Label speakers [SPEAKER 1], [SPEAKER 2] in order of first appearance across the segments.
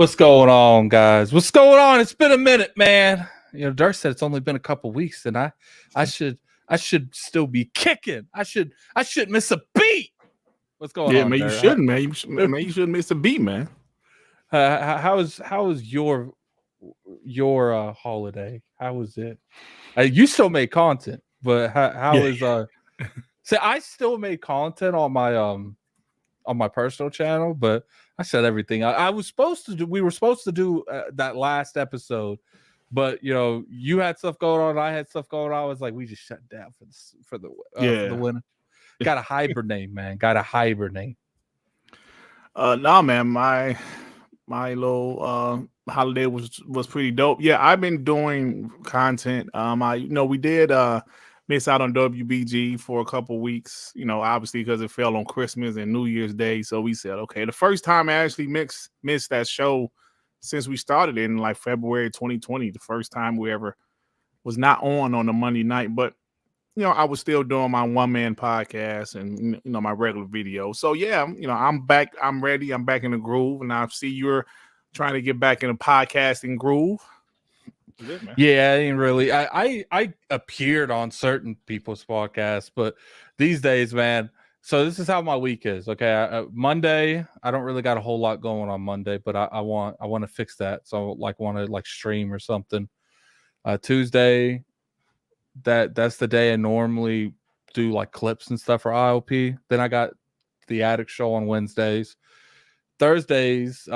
[SPEAKER 1] What's going on, guys? What's going on? It's been a minute, man. You know, Dirk said it's only been a couple weeks, and I should still be kicking. I should miss a beat. What's going
[SPEAKER 2] Yeah,
[SPEAKER 1] on,
[SPEAKER 2] man, you
[SPEAKER 1] Dirk?
[SPEAKER 2] shouldn't, man. You shouldn't miss a beat, man.
[SPEAKER 1] How was your holiday? How was it? You still made content, but how is See, I still made content on my personal channel, but I said everything. I was supposed to do. We were supposed to do that last episode, but you know, you had stuff going on. I had stuff going on. I was like, we just shut down for the winter. Got to hibernate, man. Got to hibernate.
[SPEAKER 2] Nah, man, my little holiday was pretty dope. Yeah, I've been doing content. We did miss out on WBG for a couple weeks, obviously because it fell on Christmas and New Year's Day. So we said, okay, the first time I actually missed that show since we started in like February 2020, the first time we ever was not on a Monday night. But I was still doing my one-man podcast and my regular video. So yeah, I'm back. I'm ready. I'm back in the groove, and I see you're trying to get back in the podcasting groove.
[SPEAKER 1] Yeah, I ain't really. I appeared on certain people's podcasts, but these days, man. So this is how my week is. Okay, Monday, I don't really got a whole lot going on Monday, but I want to fix that. So want to stream or something. Tuesday, that's the day I normally do like clips and stuff for IOP. Then I got the Addict Show on Wednesdays. Thursdays,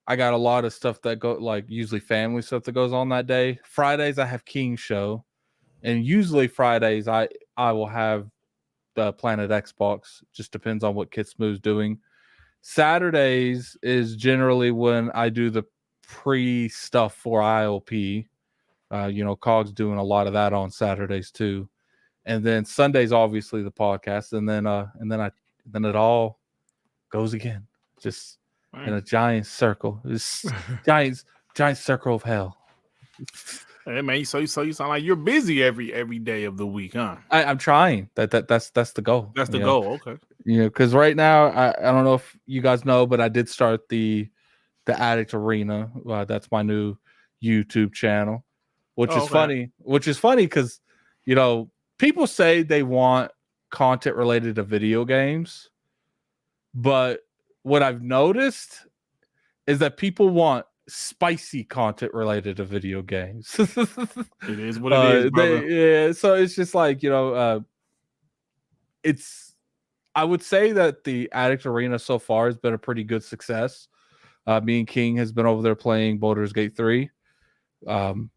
[SPEAKER 1] I got a lot of stuff that go usually family stuff that goes on that day. Fridays I have King Show, and usually Fridays I will have the Planet Xbox. Just depends on what Kid Smooth's doing. Saturdays is generally when I do the pre stuff for IOP. Cog's doing a lot of that on Saturdays too, and then Sundays obviously the podcast, and then it all goes again, just in a giant circle. This giant circle of hell.
[SPEAKER 2] Hey man, so you sound like you're busy every day of the week, huh?
[SPEAKER 1] I'm trying. That's the goal.
[SPEAKER 2] That's the goal. Okay.
[SPEAKER 1] Because right now I don't know if you guys know, but I did start the Addict Arena. That's my new YouTube channel. Which is funny because, people say they want content related to video games, but what I've noticed is that people want spicy content related to video games.
[SPEAKER 2] It is what it is, brother.
[SPEAKER 1] So it's just I would say that the Addict Arena so far has been a pretty good success. Me and King has been over there playing Baldur's Gate 3.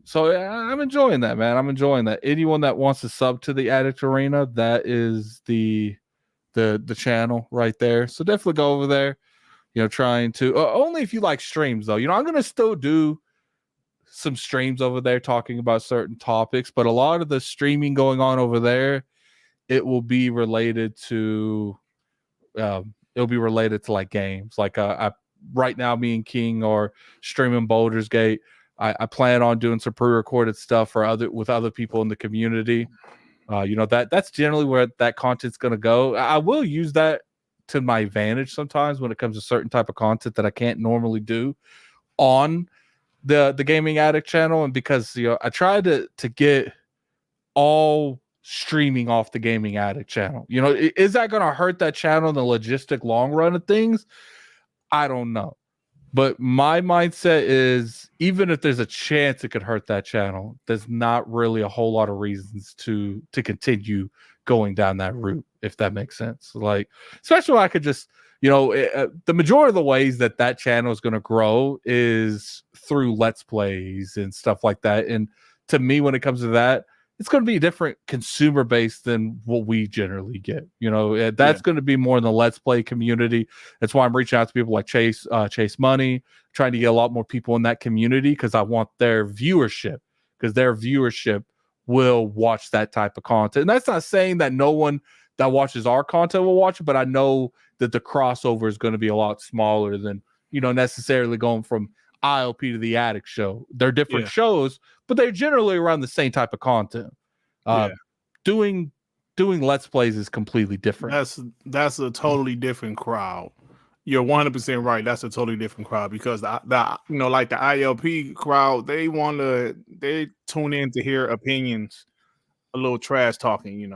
[SPEAKER 1] So I'm enjoying that, man. I'm enjoying that. Anyone that wants to sub to the Addict Arena, that is the channel right there. So definitely go over there. Trying to only if you like streams though. I'm gonna still do some streams over there talking about certain topics, but a lot of the streaming going on over there, it will be related to like games. Like right now, me and King are streaming Baldur's Gate. I plan on doing some pre-recorded stuff with other people in the community. That's generally where that content's going to go. I will use that to my advantage sometimes when it comes to certain type of content that I can't normally do on the Gaming Addict channel. And because I try to get all streaming off the Gaming Addict channel. Is that going to hurt that channel in the logistic long run of things? I don't know. But my mindset is, even if there's a chance it could hurt that channel, there's not really a whole lot of reasons to continue going down that route, if that makes sense. Like, especially when I could just, the majority of the ways that channel is going to grow is through Let's Plays and stuff like that. And to me, when it comes to that, it's going to be different consumer based than what we generally get. That's going to be more in the Let's Play community. That's why I'm reaching out to people like Chase Money, trying to get a lot more people in that community because I want their viewership, because their viewership will watch that type of content. And that's not saying that no one that watches our content will watch it, but I know that the crossover is going to be a lot smaller than, necessarily going from IOP to the Addict Show. They're different shows, but they're generally around the same type of content. Doing Let's Plays is completely different.
[SPEAKER 2] That's a totally different crowd. You're 100% right. That's a totally different crowd because the like the ILP crowd, they tune in to hear opinions, a little trash talking,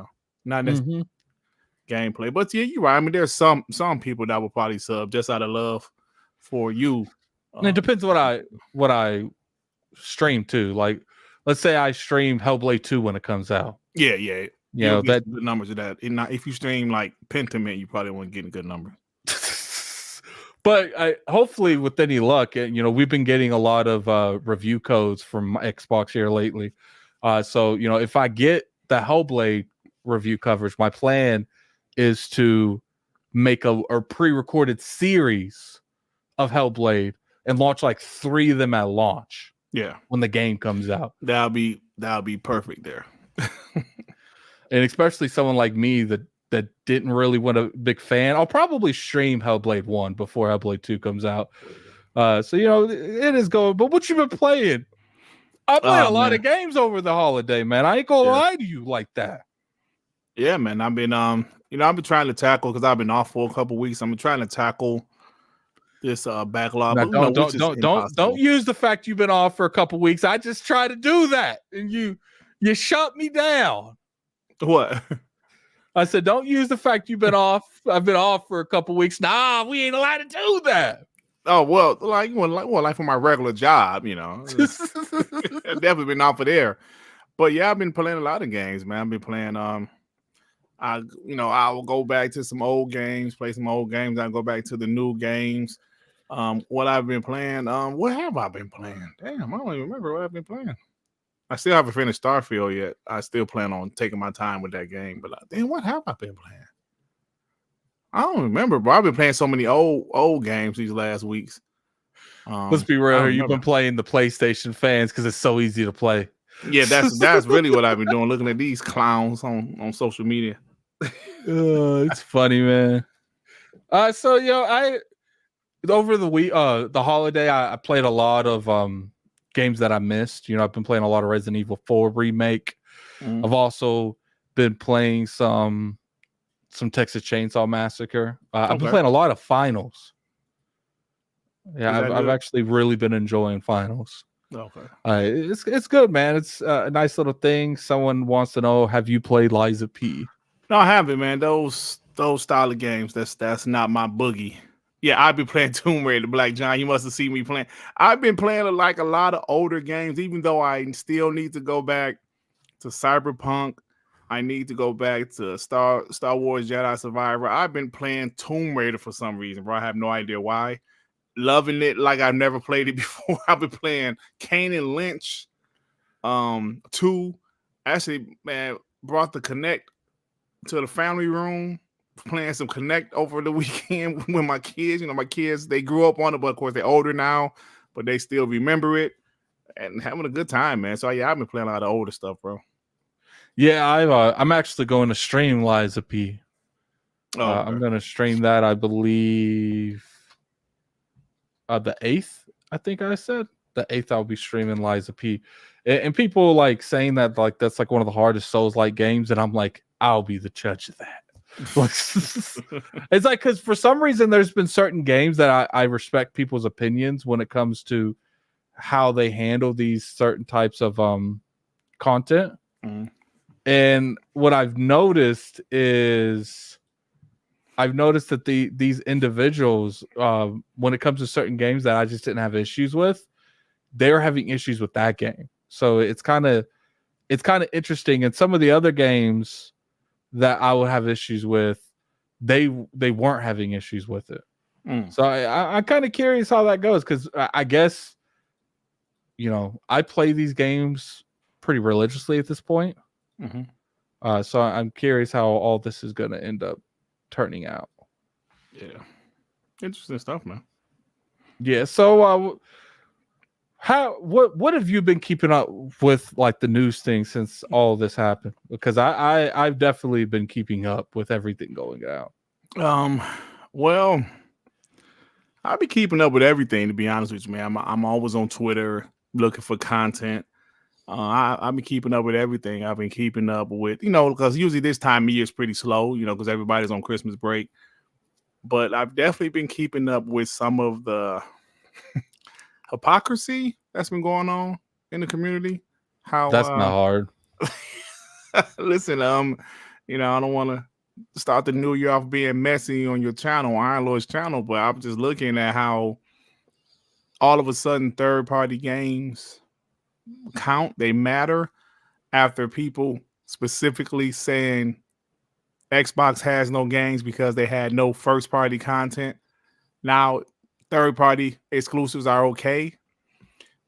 [SPEAKER 2] not necessarily gameplay. But yeah, you're right. I mean, there's some people that will probably sub just out of love for you.
[SPEAKER 1] It depends what I stream too. Like, let's say I stream Hellblade 2 when it comes out.
[SPEAKER 2] Yeah.
[SPEAKER 1] You
[SPEAKER 2] get good numbers of that. If you stream like Pentiment, you probably won't get good numbers.
[SPEAKER 1] But hopefully, with any luck, we've been getting a lot of review codes from Xbox here lately. So if I get the Hellblade review coverage, my plan is to make a pre-recorded series of Hellblade and launch like 3 of them at launch.
[SPEAKER 2] Yeah,
[SPEAKER 1] when the game comes out,
[SPEAKER 2] that'll be perfect there.
[SPEAKER 1] And especially someone like me that didn't really want a big fan, I'll probably stream Hellblade 1 before Hellblade 2 comes out. So it is going. But what you been playing? I played a lot of games over the holiday, man. I ain't gonna lie to you like that.
[SPEAKER 2] Yeah, man. I've been I've been trying to tackle because I've been off for a couple weeks. I'm trying to tackle this backlog.
[SPEAKER 1] Now, don't use the fact you've been off for a couple weeks. I just try to do that, and you shut me down.
[SPEAKER 2] What?
[SPEAKER 1] I said, don't use the fact you've been off. I've been off for a couple weeks. Nah, we ain't allowed to do that.
[SPEAKER 2] Oh well, like for my regular job, I've definitely been off of there. But yeah, I've been playing a lot of games, man. I've been playing. I will go back to some old games, play some old games. I'll go back to the new games. What I've been playing. What have I been playing? Damn, I don't even remember what I've been playing. I still haven't finished Starfield yet. I still plan on taking my time with that game. But damn, what have I been playing? I don't remember, bro. I've been playing so many old games these last weeks.
[SPEAKER 1] Let's be real. You've been playing the PlayStation fans because it's so easy to play.
[SPEAKER 2] Yeah, that's really what I've been doing. Looking at these clowns on social media.
[SPEAKER 1] It's funny, man. So I over the week, the holiday, I played a lot of games that I missed. I've been playing a lot of Resident Evil 4 remake. I've also been playing some Texas Chainsaw Massacre. I've been playing a lot of Finals. Yeah, I've actually really been enjoying Finals.
[SPEAKER 2] Okay.
[SPEAKER 1] It's good, man. It's a nice little thing. Someone wants to know, have you played Liza P?
[SPEAKER 2] No, I haven't, man. Those style of games, that's not my boogie. Yeah, I've been playing Tomb Raider, Black John. You must have seen me playing. I've been playing like a lot of older games, even though I still need to go back to Cyberpunk. I need to go back to Star Wars Jedi Survivor. I've been playing Tomb Raider for some reason, bro. I have no idea why. Loving it like I've never played it before. I've been playing Kane and Lynch 2. Actually, man, brought the Connect to the family room, playing some Connect over the weekend with my kids. My kids, they grew up on it, but of course they're older now, but they still remember it and having a good time, man. So yeah, I've been playing a lot of older stuff, bro.
[SPEAKER 1] Yeah, I'm actually going to stream Liza P. Okay. I'm going to stream that, I believe, the 8th. I think I said the 8th. I'll be streaming Liza P. And people like saying that like that's like one of the hardest Souls-like games, and I'm like, I'll be the judge of that. It's like because for some reason there's been certain games that I respect people's opinions when it comes to how they handle these certain types of content. And what I've noticed is that these individuals, when it comes to certain games that I just didn't have issues with, they're having issues with that game. So it's kind of interesting. And some of the other games that I would have issues with, they weren't having issues with it. So I'm kind of curious how that goes, because I guess I play these games pretty religiously at this point. So I'm curious how all this is going to end up turning out.
[SPEAKER 2] Yeah, interesting stuff, man.
[SPEAKER 1] Yeah. So what have you been keeping up with, like the news thing since all this happened? Because I've definitely been keeping up with everything going out.
[SPEAKER 2] Well, I've been keeping up with everything, to be honest with you, man. I'm always on Twitter looking for content. I've been keeping up with everything. I've been keeping up with, because usually this time of year is pretty slow, because everybody's on Christmas break. but I've definitely been keeping up with some of the hypocrisy that's been going on in the community.
[SPEAKER 1] That's not
[SPEAKER 2] How
[SPEAKER 1] hard.
[SPEAKER 2] listen, I don't want to start the new year off being messy on your channel, Iron Lord's channel, but I'm just looking at how all of a sudden third-party games count, they matter after people specifically saying Xbox has no games because they had no first-party content. Now, third-party exclusives are okay.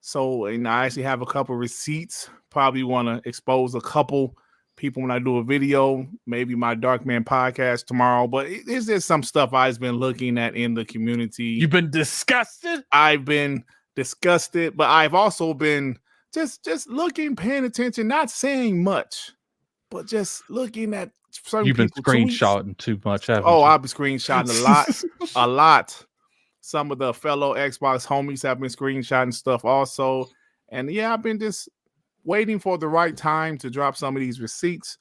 [SPEAKER 2] So, and I actually have a couple receipts. Probably want to expose a couple people when I do a video, maybe my Dark Man podcast tomorrow. But it's just some stuff I've been looking at in the community.
[SPEAKER 1] You've been disgusted?
[SPEAKER 2] I've been disgusted, but I've also been just looking, paying attention, not saying much, but just looking at certain
[SPEAKER 1] You've been
[SPEAKER 2] people
[SPEAKER 1] screenshotting too much, haven't you?
[SPEAKER 2] I've been screenshotting a lot. Some of the fellow Xbox homies have been screenshotting stuff also. And yeah, I've been just waiting for the right time to drop some of these receipts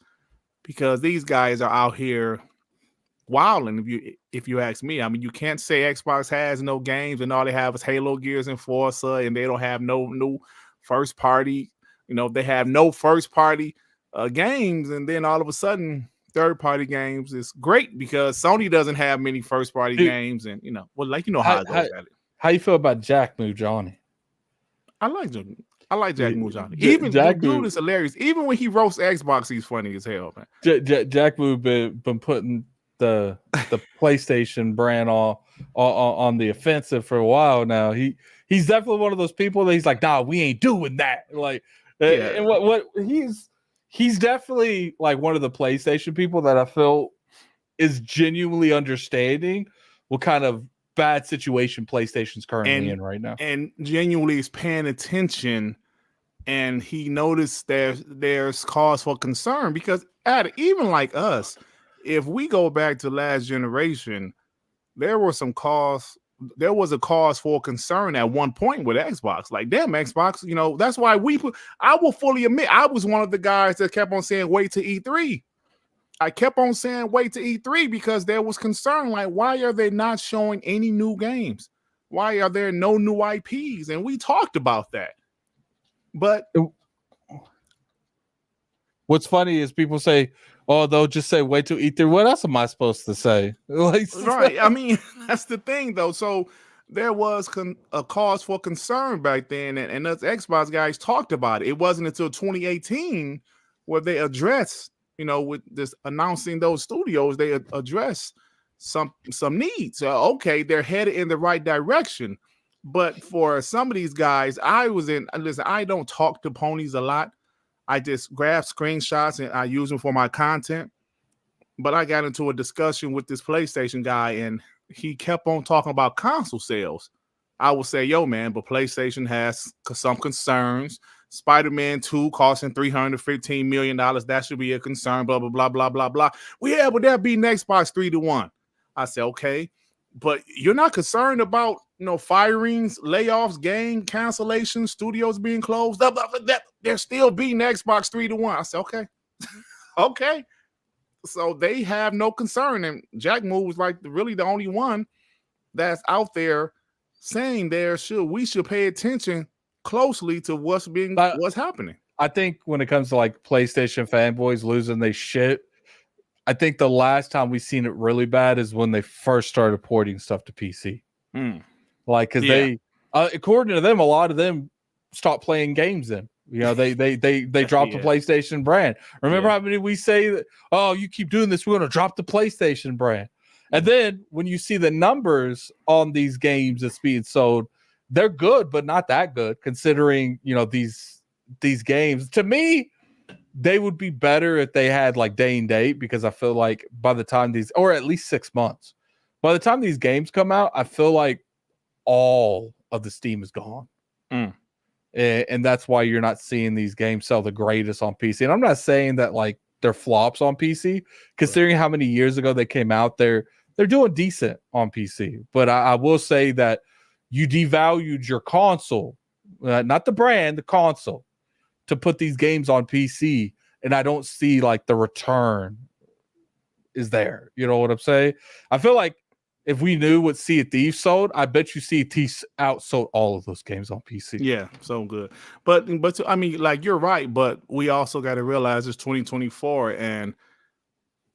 [SPEAKER 2] because these guys are out here wilding. If you ask me, I mean, you can't say Xbox has no games and all they have is Halo, Gears, and Forza, and they don't have no new first party. They have no first party games, and then all of a sudden third party games is great because Sony doesn't have many first party games, and how it goes at it.
[SPEAKER 1] How you feel about Jack Moo Johnny?
[SPEAKER 2] I like Jack Moo Johnny. Even Jack dude is hilarious. Even when he roasts Xbox, he's funny as hell, man.
[SPEAKER 1] Jack Moo been putting the PlayStation brand on the offensive for a while now. He's definitely one of those people that he's like, nah, we ain't doing that. Like, yeah. And what he's definitely like one of the PlayStation people that I feel is genuinely understanding what kind of bad situation PlayStation's currently in right now,
[SPEAKER 2] and genuinely is paying attention. And he noticed there's cause for concern because even like us, if we go back to last generation, there was a cause for concern at one point with Xbox. Like, damn, Xbox, that's why I will fully admit I was one of the guys that kept on saying wait to E3. I kept on saying wait to E3 because there was concern. Like, why are they not showing any new games? Why are there no new IPs? And we talked about that. But
[SPEAKER 1] what's funny is people say, oh, they'll just say wait till E3. What else am I supposed to say?
[SPEAKER 2] Right. I mean, that's the thing, though. So there was a cause for concern back then, and us Xbox guys talked about it. It wasn't until 2018 where they addressed, with this announcing those studios, they addressed some needs. Okay, they're headed in the right direction. But for some of these guys, I don't talk to ponies a lot. I just grab screenshots and I use them for my content. But I got into a discussion with this PlayStation guy and he kept on talking about console sales. I would say, yo, man, but PlayStation has some concerns. Spider-Man 2 costing $315 million. That should be a concern, blah, blah, blah, blah, blah, blah. Well, yeah, but that'd be Xbox 3-1. I said, okay, but you're not concerned about firings, layoffs, game cancellations, studios being closed. They're still beating Xbox 3-1. I said, okay, okay. So they have no concern, and Jack Moo was like really the only one that's out there saying we should pay attention closely to what's happening.
[SPEAKER 1] I think when it comes to like PlayStation fanboys losing their shit, I think the last time we've seen it really bad is when they first started porting stuff to PC. Like, because they, according to them, a lot of them stopped playing games then. They dropped the PlayStation brand. Remember how many we say that, oh, you keep doing this, we're going to drop the PlayStation brand. And then when you see the numbers on these games that's being sold, they're good, but not that good considering, these games. To me, they would be better if they had like day and date, because I feel like by the time or at least 6 months, by the time these games come out, I feel like all of the steam is gone. And that's why you're not seeing these games sell the greatest on PC. And I'm not saying that like they're flops on PC, considering how many years ago they came out. They're doing decent on PC. But I will say that you devalued your console, not the brand, the console, to put these games on PC. And I don't see like the return is there. You know what I'm saying? I feel like if we knew what Sea of Thieves sold, I bet you Sea of Thieves outsold all of those games on PC.
[SPEAKER 2] Yeah, so good. But I mean, like you're right, but we also got to realize it's 2024, and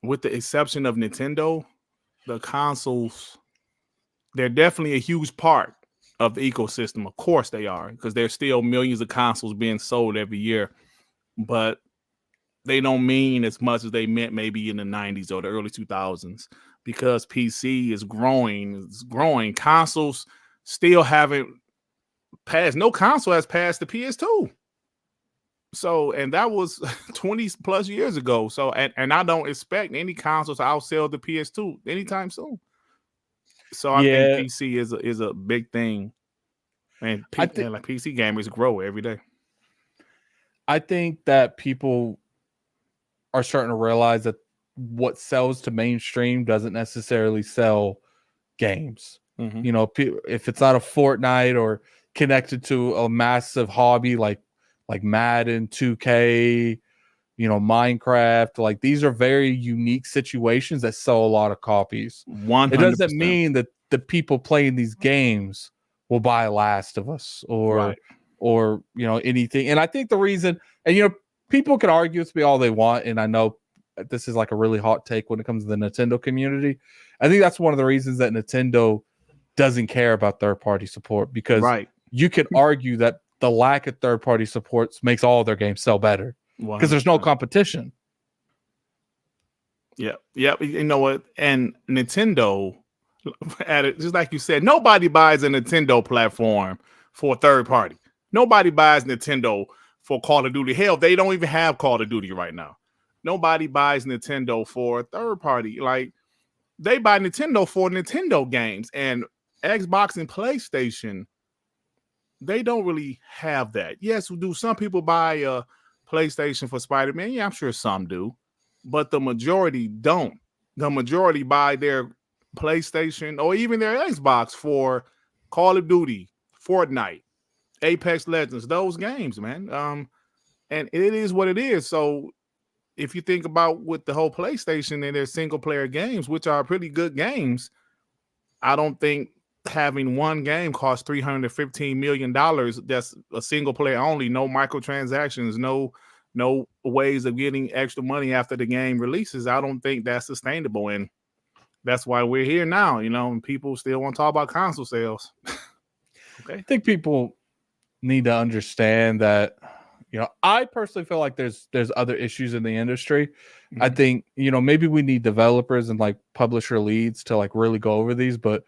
[SPEAKER 2] with the exception of Nintendo, the consoles, they're definitely a huge part of the ecosystem. Of course they are, because there's still millions of consoles being sold every year, but they don't mean as much as they meant maybe in the 90s or the early 2000s, because PC is growing. It's growing. Consoles still haven't passed. No console has passed the PS2. So, and that was 20 plus years ago. So, and I don't expect any console to outsell the PS2 anytime soon. So I think PC is a big thing, and like PC gamers grow every day.
[SPEAKER 1] I think that people are starting to realize that what sells to mainstream doesn't necessarily sell games.
[SPEAKER 2] Mm-hmm.
[SPEAKER 1] You know, if it's not a Fortnite or connected to a massive hobby like Madden, 2K, you know, Minecraft, like these are very unique situations that sell a lot of copies.
[SPEAKER 2] 100%.
[SPEAKER 1] It doesn't mean that the people playing these games will buy Last of Us or you know, anything. And I think the reason, and you know, people can argue with me all they want, and I know this is like a really hot take when it comes to the Nintendo community. I think that's one of the reasons that Nintendo doesn't care about third-party support, because you could argue that the lack of third-party supports makes all their games sell better because there's no competition.
[SPEAKER 2] Yeah. You know what? And Nintendo, just like you said, nobody buys a Nintendo platform for a third party. Nobody buys Nintendo for Call of Duty. Hell, they don't even have Call of Duty right now. Nobody buys Nintendo for a third party. Like, they buy Nintendo for Nintendo games, and Xbox and PlayStation, they don't really have that. Yes, do some people buy a PlayStation for Spider-Man? Yeah, I'm sure some do, but the majority don't. The majority buy their PlayStation or even their Xbox for Call of Duty, Fortnite, Apex Legends, those games, man. And it is what it is. So if you think about with the whole PlayStation and their single player games, which are pretty good games, I don't think having one game costs $315 million. That's a single player only, no microtransactions, no ways of getting extra money after the game releases. I don't think that's sustainable, and that's why we're here now, you know, and people still want to talk about console sales. Okay.
[SPEAKER 1] I think people need to understand that, you know, I personally feel like there's other issues in the industry. Mm-hmm. I think, you know, maybe we need developers and like publisher leads to like really go over these, but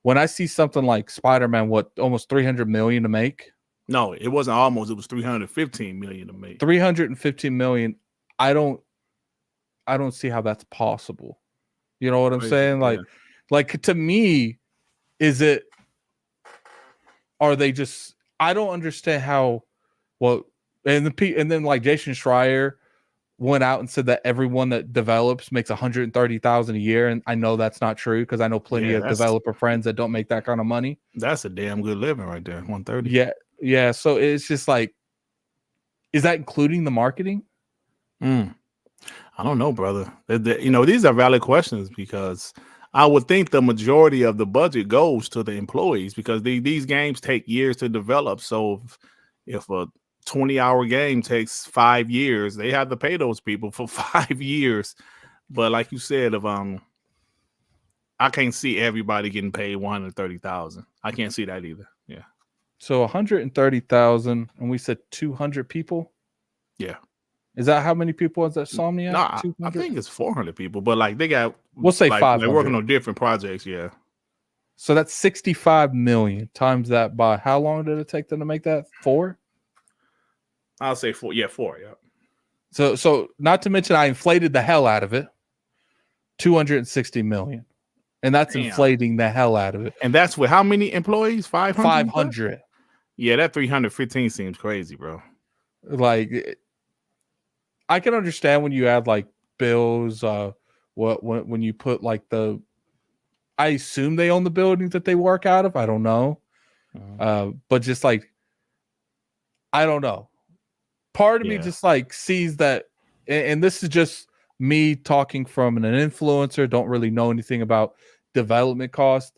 [SPEAKER 1] when I see something like Spider-Man, almost 300 million to make?
[SPEAKER 2] No, it wasn't almost, it was 315 million to make.
[SPEAKER 1] 315 million. I don't see how that's possible. You know what I'm saying? Like to me, are they just, I don't understand how, and then like Jason Schreier went out and said that everyone that develops makes 130,000 a year, and I know that's not true because I know plenty of developer friends that don't make that kind of money.
[SPEAKER 2] That's a damn good living right there, 130.
[SPEAKER 1] Yeah. So it's just like, is that including the marketing?
[SPEAKER 2] I don't know, brother. You know, these are valid questions, because I would think the majority of the budget goes to the employees, because these games take years to develop. So if a 20-hour game takes 5 years, they have to pay those people for 5 years. But like you said, I can't see everybody getting paid 130,000. I can't see that either. Yeah.
[SPEAKER 1] So 130,000, and we said 200 people.
[SPEAKER 2] Yeah.
[SPEAKER 1] Is that how many people is that Somniac?
[SPEAKER 2] No, I think it's 400 people, but like they got,
[SPEAKER 1] we'll say
[SPEAKER 2] like,
[SPEAKER 1] 500.
[SPEAKER 2] they're working on different projects. Yeah.
[SPEAKER 1] So that's 65 million times that by how long did it take them to make that? 4?
[SPEAKER 2] I'll say 4. Yeah, 4. Yeah.
[SPEAKER 1] So not to mention I inflated the hell out of it. 260 million. And that's inflating the hell out of it.
[SPEAKER 2] And that's with how many employees? 500?
[SPEAKER 1] 500.
[SPEAKER 2] Yeah, that 315 seems crazy, bro.
[SPEAKER 1] Like, I can understand when you add like bills, when you put like I assume they own the buildings that they work out of. I don't know. But just like, I don't know. Part of me just like sees that, and this is just me talking from an influencer, don't really know anything about development cost,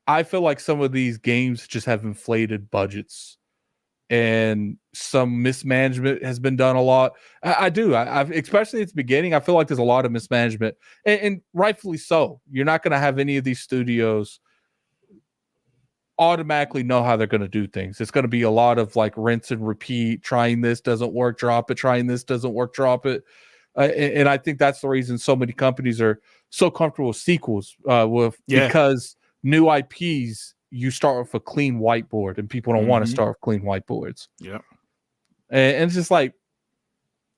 [SPEAKER 1] I feel like some of these games just have inflated budgets and some mismanagement has been done a lot. I do. I've especially at the beginning, I feel like there's a lot of mismanagement, and rightfully so. You're not going to have any of these studios automatically know how they're going to do things. It's going to be a lot of like rinse and repeat. Trying this doesn't work, drop it. Trying this doesn't work, drop it. And I think that's the reason so many companies are so comfortable with sequels. Because new IPs, you start with a clean whiteboard, and people don't want to start with clean whiteboards.
[SPEAKER 2] Yeah,
[SPEAKER 1] and it's just like,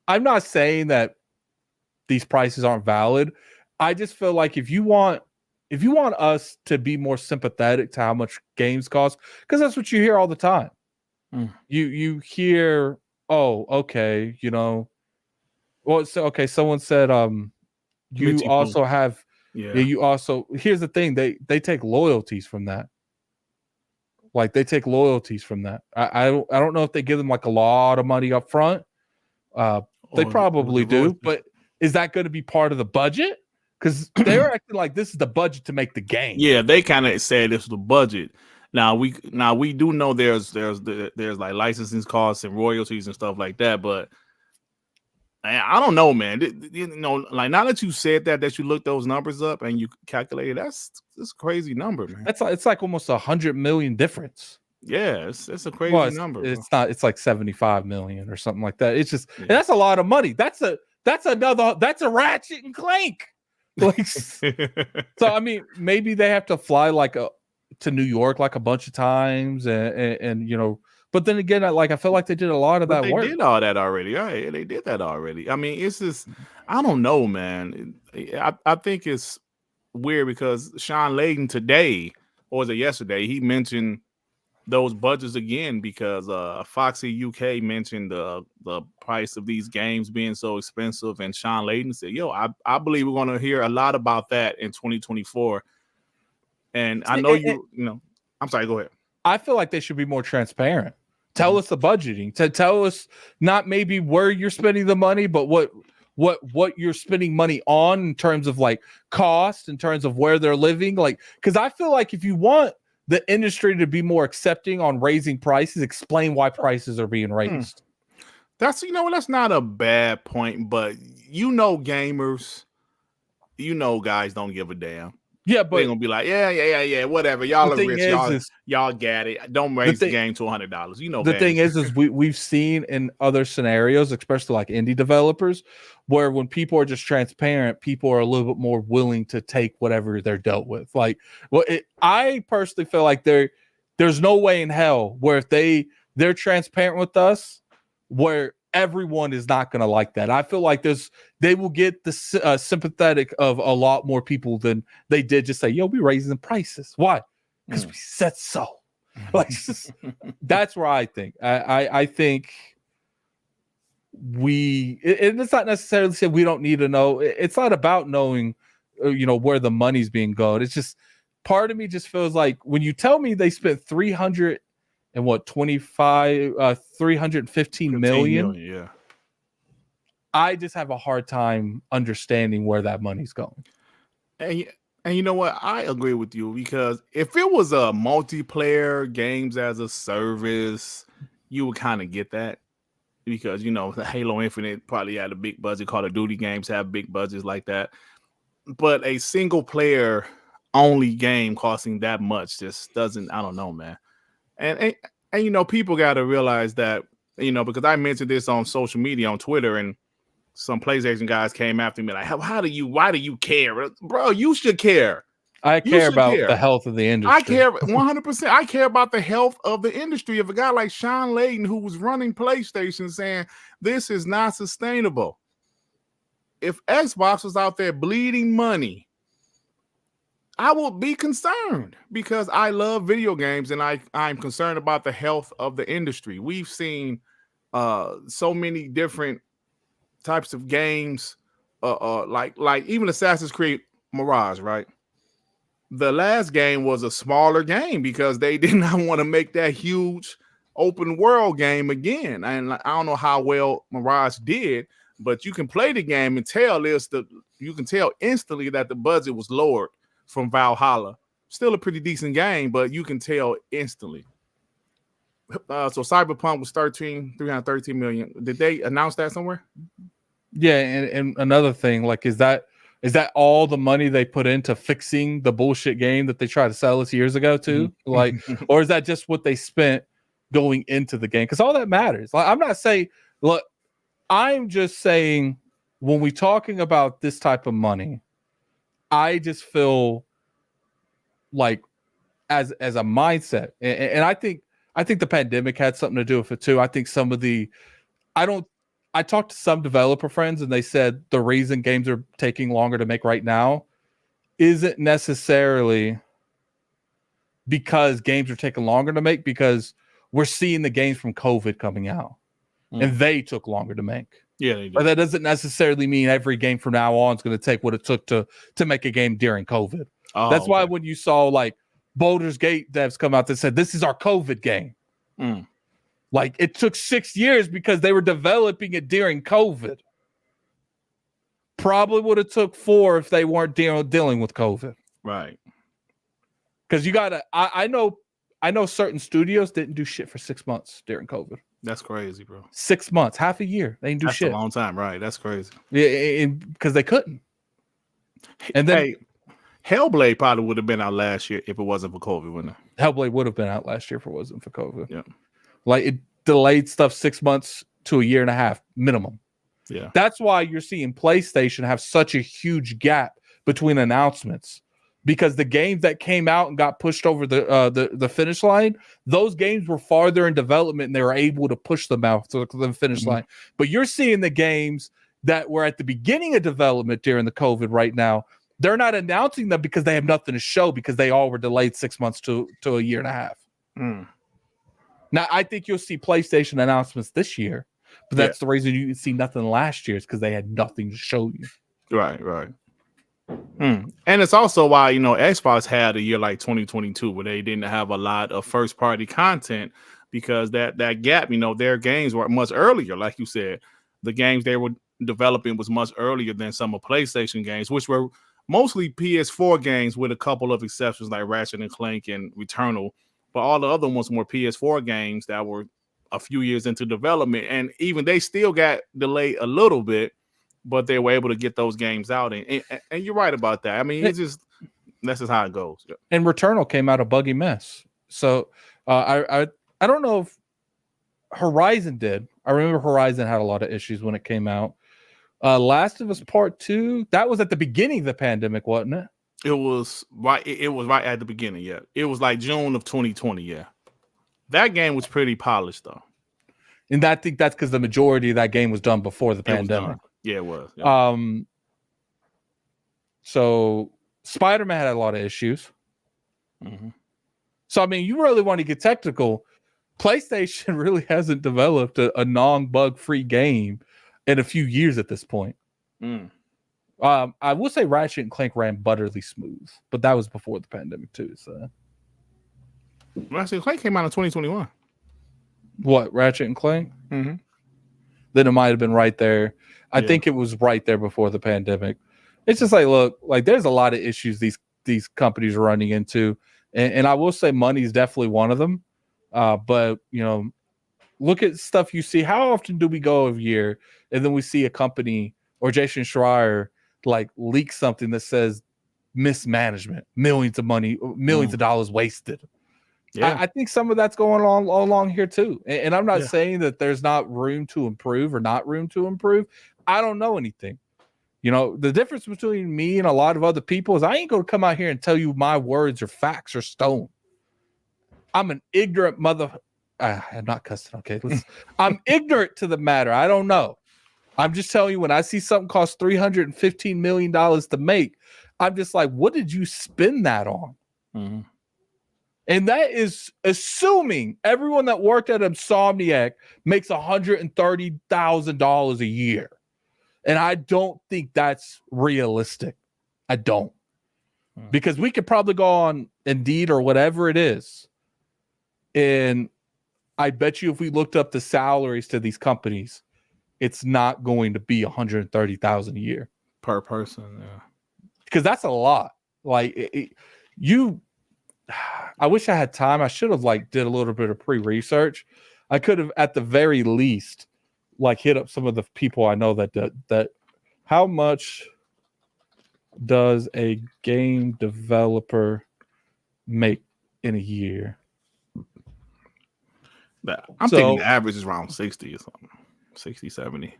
[SPEAKER 1] I'm not saying that these prices aren't valid. I just feel like if you want us to be more sympathetic to how much games cost, because that's what you hear all the time. You hear, oh, okay, you know, well, so okay, someone said, you also have, you also, here's the thing, they take loyalties from that. Like they take loyalties from that. I don't know if they give them like a lot of money up front. They probably do, but is that going to be part of the budget? Because they're acting like this is the budget to make the game.
[SPEAKER 2] Yeah, they kind of said it's the budget. Now we do know there's like licensing costs and royalties and stuff like that, but I don't know, man. You know, like now that you said that you looked those numbers up and you calculated, that's a crazy number, man.
[SPEAKER 1] It's like almost 100 million difference.
[SPEAKER 2] Yeah, it's a crazy number.
[SPEAKER 1] It's not. It's like 75 million or something like that. It's just and that's a lot of money. That's a Ratchet and Clank. Like, so I mean, maybe they have to fly like to New York like a bunch of times, and you know. But then again, I feel like they did a lot of that work.
[SPEAKER 2] They did all that already. Right? They did that already. I mean, it's just, I don't know, man. I think it's weird because Shaun Layden today, or was it yesterday, he mentioned those budgets again because Foxy UK mentioned the price of these games being so expensive, and Shaun Layden said, "Yo, I believe we're going to hear a lot about that in 2024." And I know you know. I'm sorry. Go ahead.
[SPEAKER 1] I feel like they should be more transparent. Tell us the budgeting. To tell us not maybe where you're spending the money, but what you're spending money on in terms of like cost, in terms of where they're living. Like, because I feel like if you want the industry to be more accepting on raising prices, explain why prices are being raised.
[SPEAKER 2] That's, you know, that's not a bad point, but you know, gamers, you know, guys don't give a damn.
[SPEAKER 1] Yeah, but
[SPEAKER 2] they're gonna be like, yeah, whatever. Y'all are rich. Y'all got it. Don't raise the game to $100. You know,
[SPEAKER 1] the thing is we've seen in other scenarios, especially like indie developers, where when people are just transparent, people are a little bit more willing to take whatever they're dealt with. Like, well, I personally feel like there's no way in hell where if they're transparent with us, where everyone is not going to like that. I feel like they will get the sympathetic of a lot more people than they did just say, yo, we raising the prices. Why? Because we said so. Like, that's where I think. I think it's not necessarily said we don't need to know. It's not about knowing, you know, where the money's being going. It's just part of me just feels like when you tell me they spent 315 million.
[SPEAKER 2] Yeah.
[SPEAKER 1] I just have a hard time understanding where that money's going.
[SPEAKER 2] And you know what? I agree with you because if it was a multiplayer games as a service, you would kind of get that because, you know, the Halo Infinite probably had a big budget. Call of Duty games have big budgets like that. But a single player only game costing that much just doesn't, I don't know, man. And you know, people got to realize that, you know, because I mentioned this on social media, on Twitter, and some PlayStation guys came after me like, why do you care? Bro, you should care.
[SPEAKER 1] I care about the health of the industry.
[SPEAKER 2] I care 100%. I care about the health of the industry. If a guy like Shaun Layden, who was running PlayStation, saying this is not sustainable. If Xbox was out there bleeding money, I would be concerned because I love video games and I'm concerned about the health of the industry. We've seen so many different types of games, like even Assassin's Creed Mirage, right? The last game was a smaller game because they did not want to make that huge open world game again. And I don't know how well Mirage did, but you can play the game and you can tell instantly that the budget was lowered. from Valhalla. Still a pretty decent game, but you can tell instantly. So Cyberpunk was 313 million. Did they announce that somewhere?
[SPEAKER 1] Yeah, and another thing, like, is that all the money they put into fixing the bullshit game that they tried to sell us years ago too? Like, or is that just what they spent going into the game? Because all that matters. Like, I'm not saying, look, I'm just saying when we talking about this type of money, I just feel like as a mindset, and I think the pandemic had something to do with it too. I think some of the I talked to some developer friends and they said the reason games are taking longer to make right now isn't necessarily because games are taking longer to make, because we're seeing the games from COVID coming out and they took longer to make.
[SPEAKER 2] Yeah, they did.
[SPEAKER 1] But that doesn't necessarily mean every game from now on is going to take what it took to make a game during COVID. That's why when you saw like Baldur's Gate devs come out that said this is our COVID game. Like, it took 6 years because they were developing it during COVID. Probably would have took 4 if they weren't dealing with COVID.
[SPEAKER 2] Right.
[SPEAKER 1] Because you gotta, I know certain studios didn't do shit for 6 months during COVID.
[SPEAKER 2] That's crazy, bro.
[SPEAKER 1] 6 months, half a year, they didn't do shit.
[SPEAKER 2] That's a long time, right? That's crazy.
[SPEAKER 1] Yeah, because they couldn't. And then
[SPEAKER 2] Hellblade probably would have been out last year if it wasn't for COVID, wouldn't it?
[SPEAKER 1] Hellblade would have been out last year if it wasn't for COVID.
[SPEAKER 2] Yeah.
[SPEAKER 1] Like, it delayed stuff 6 months to a year and a half minimum.
[SPEAKER 2] Yeah.
[SPEAKER 1] That's why you're seeing PlayStation have such a huge gap between announcements, because the games that came out and got pushed over the finish line, those games were farther in development and they were able to push them out to the finish line. But you're seeing the games that were at the beginning of development during the COVID right now, they're not announcing them because they have nothing to show, because they all were delayed 6 months to a year and a half. Now, I think you'll see PlayStation announcements this year, but that's the reason you see nothing last year, is because they had nothing to show you.
[SPEAKER 2] Right. And it's also why, Xbox had a year like 2022 where they didn't have a lot of first party content, because that gap, their games were much earlier. Like you said, the games they were developing was much earlier than some of PlayStation games, which were mostly PS4 games with a couple of exceptions like Ratchet and Clank and Returnal. But all the other ones were PS4 games that were a few years into development. And even they still got delayed a little bit, but they were able to get those games out. And you're right about that. I mean, that's just how it goes. Yeah.
[SPEAKER 1] And Returnal came out a buggy mess. So I don't know if Horizon did. I remember Horizon had a lot of issues when it came out. Last of Us Part 2, that was at the beginning of the pandemic, wasn't it?
[SPEAKER 2] It was right. It was right at the beginning. Yeah, it was like June of 2020. Yeah, that game was pretty polished though,
[SPEAKER 1] and I think that's because the majority of that game was done before the pandemic.
[SPEAKER 2] Yeah, it was. Yeah.
[SPEAKER 1] So Spider-Man had a lot of issues. So I mean, you really want to get technical. PlayStation really hasn't developed a non-bug free game in a few years at this point. I will say Ratchet and Clank ran butterly smooth, but that was before the pandemic too. So
[SPEAKER 2] Ratchet and Clank came out in 2021.
[SPEAKER 1] What, Ratchet and Clank? Then it might have been right there. I think it was right there before the pandemic. It's just like, look, like there's a lot of issues these companies are running into, and I will say money is definitely one of them. But look at stuff you see. How often do we go a year and then we see a company or Jason Schreier like leak something that says mismanagement, millions of money, millions of dollars wasted? Yeah, I think some of that's going on along here too. And I'm not saying that there's not room to improve or not room to improve. I don't know anything. The difference between me and a lot of other people is I ain't going to come out here and tell you my words or facts or stone. I'm an ignorant mother. I'm not cussing. Okay. I'm ignorant to the matter. I don't know. I'm just telling you, when I see something cost $315 million to make, I'm just like, what did you spend that on? And that is assuming everyone that worked at Insomniac makes $130,000 a year. And I don't think that's realistic. I don't. Because we could probably go on Indeed or whatever it is. And I bet you if we looked up the salaries to these companies, it's not going to be $130,000 a year
[SPEAKER 2] per person. Yeah.
[SPEAKER 1] Because that's a lot. Like I wish I had time. I should have like did a little bit of pre-research. I could have at the very least like hit up some of the people I know that how much does a game developer make in a year?
[SPEAKER 2] I'm thinking the average is around 60 or something. 60, 70.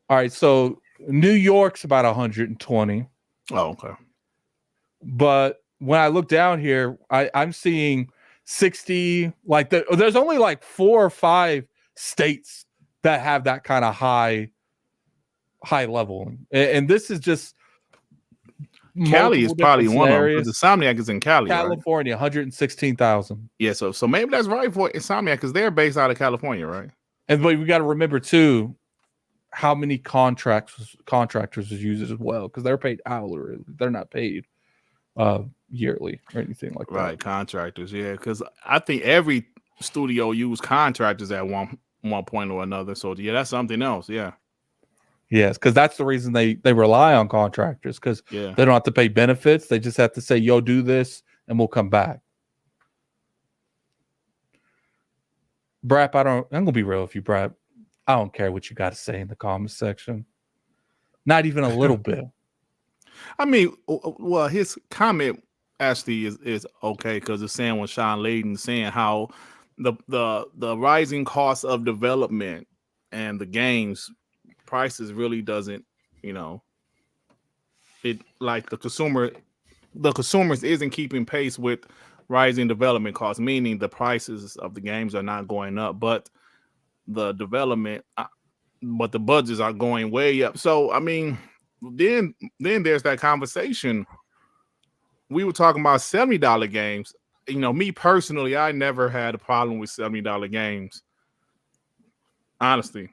[SPEAKER 1] All right, so New York's about 120.
[SPEAKER 2] Oh, okay.
[SPEAKER 1] But when I look down here, I'm seeing 60. Like there's only like 4 or 5 states that have that kind of high level, and this is just
[SPEAKER 2] Cali is probably one of them because Insomniac is in Cali,
[SPEAKER 1] California, right? 116,000.
[SPEAKER 2] Yeah, so maybe that's right for Insomniac because they're based out of California, right?
[SPEAKER 1] And but we got to remember too how many contractors use it as well because they're paid hourly. They're not paid yearly or anything like that.
[SPEAKER 2] Right, contractors, yeah, because I think every studio use contractors at one point or another. So yeah, that's something else. Yeah.
[SPEAKER 1] Yes, because that's the reason they rely on contractors because they don't have to pay benefits. They just have to say, "Yo, do this, and we'll come back." Brap, I'm gonna be real with you, Brap. I don't care what you got to say in the comments section. Not even a little bit.
[SPEAKER 2] I mean, well, his comment actually is okay because it's saying when Shaun Layden saying how the rising cost of development and the games prices really doesn't, it like the consumers isn't keeping pace with rising development costs, meaning the prices of the games are not going up, but the development, but the budgets are going way up. So I mean, then there's that conversation. We were talking about $70 games. Me personally, I never had a problem with $70 games, honestly.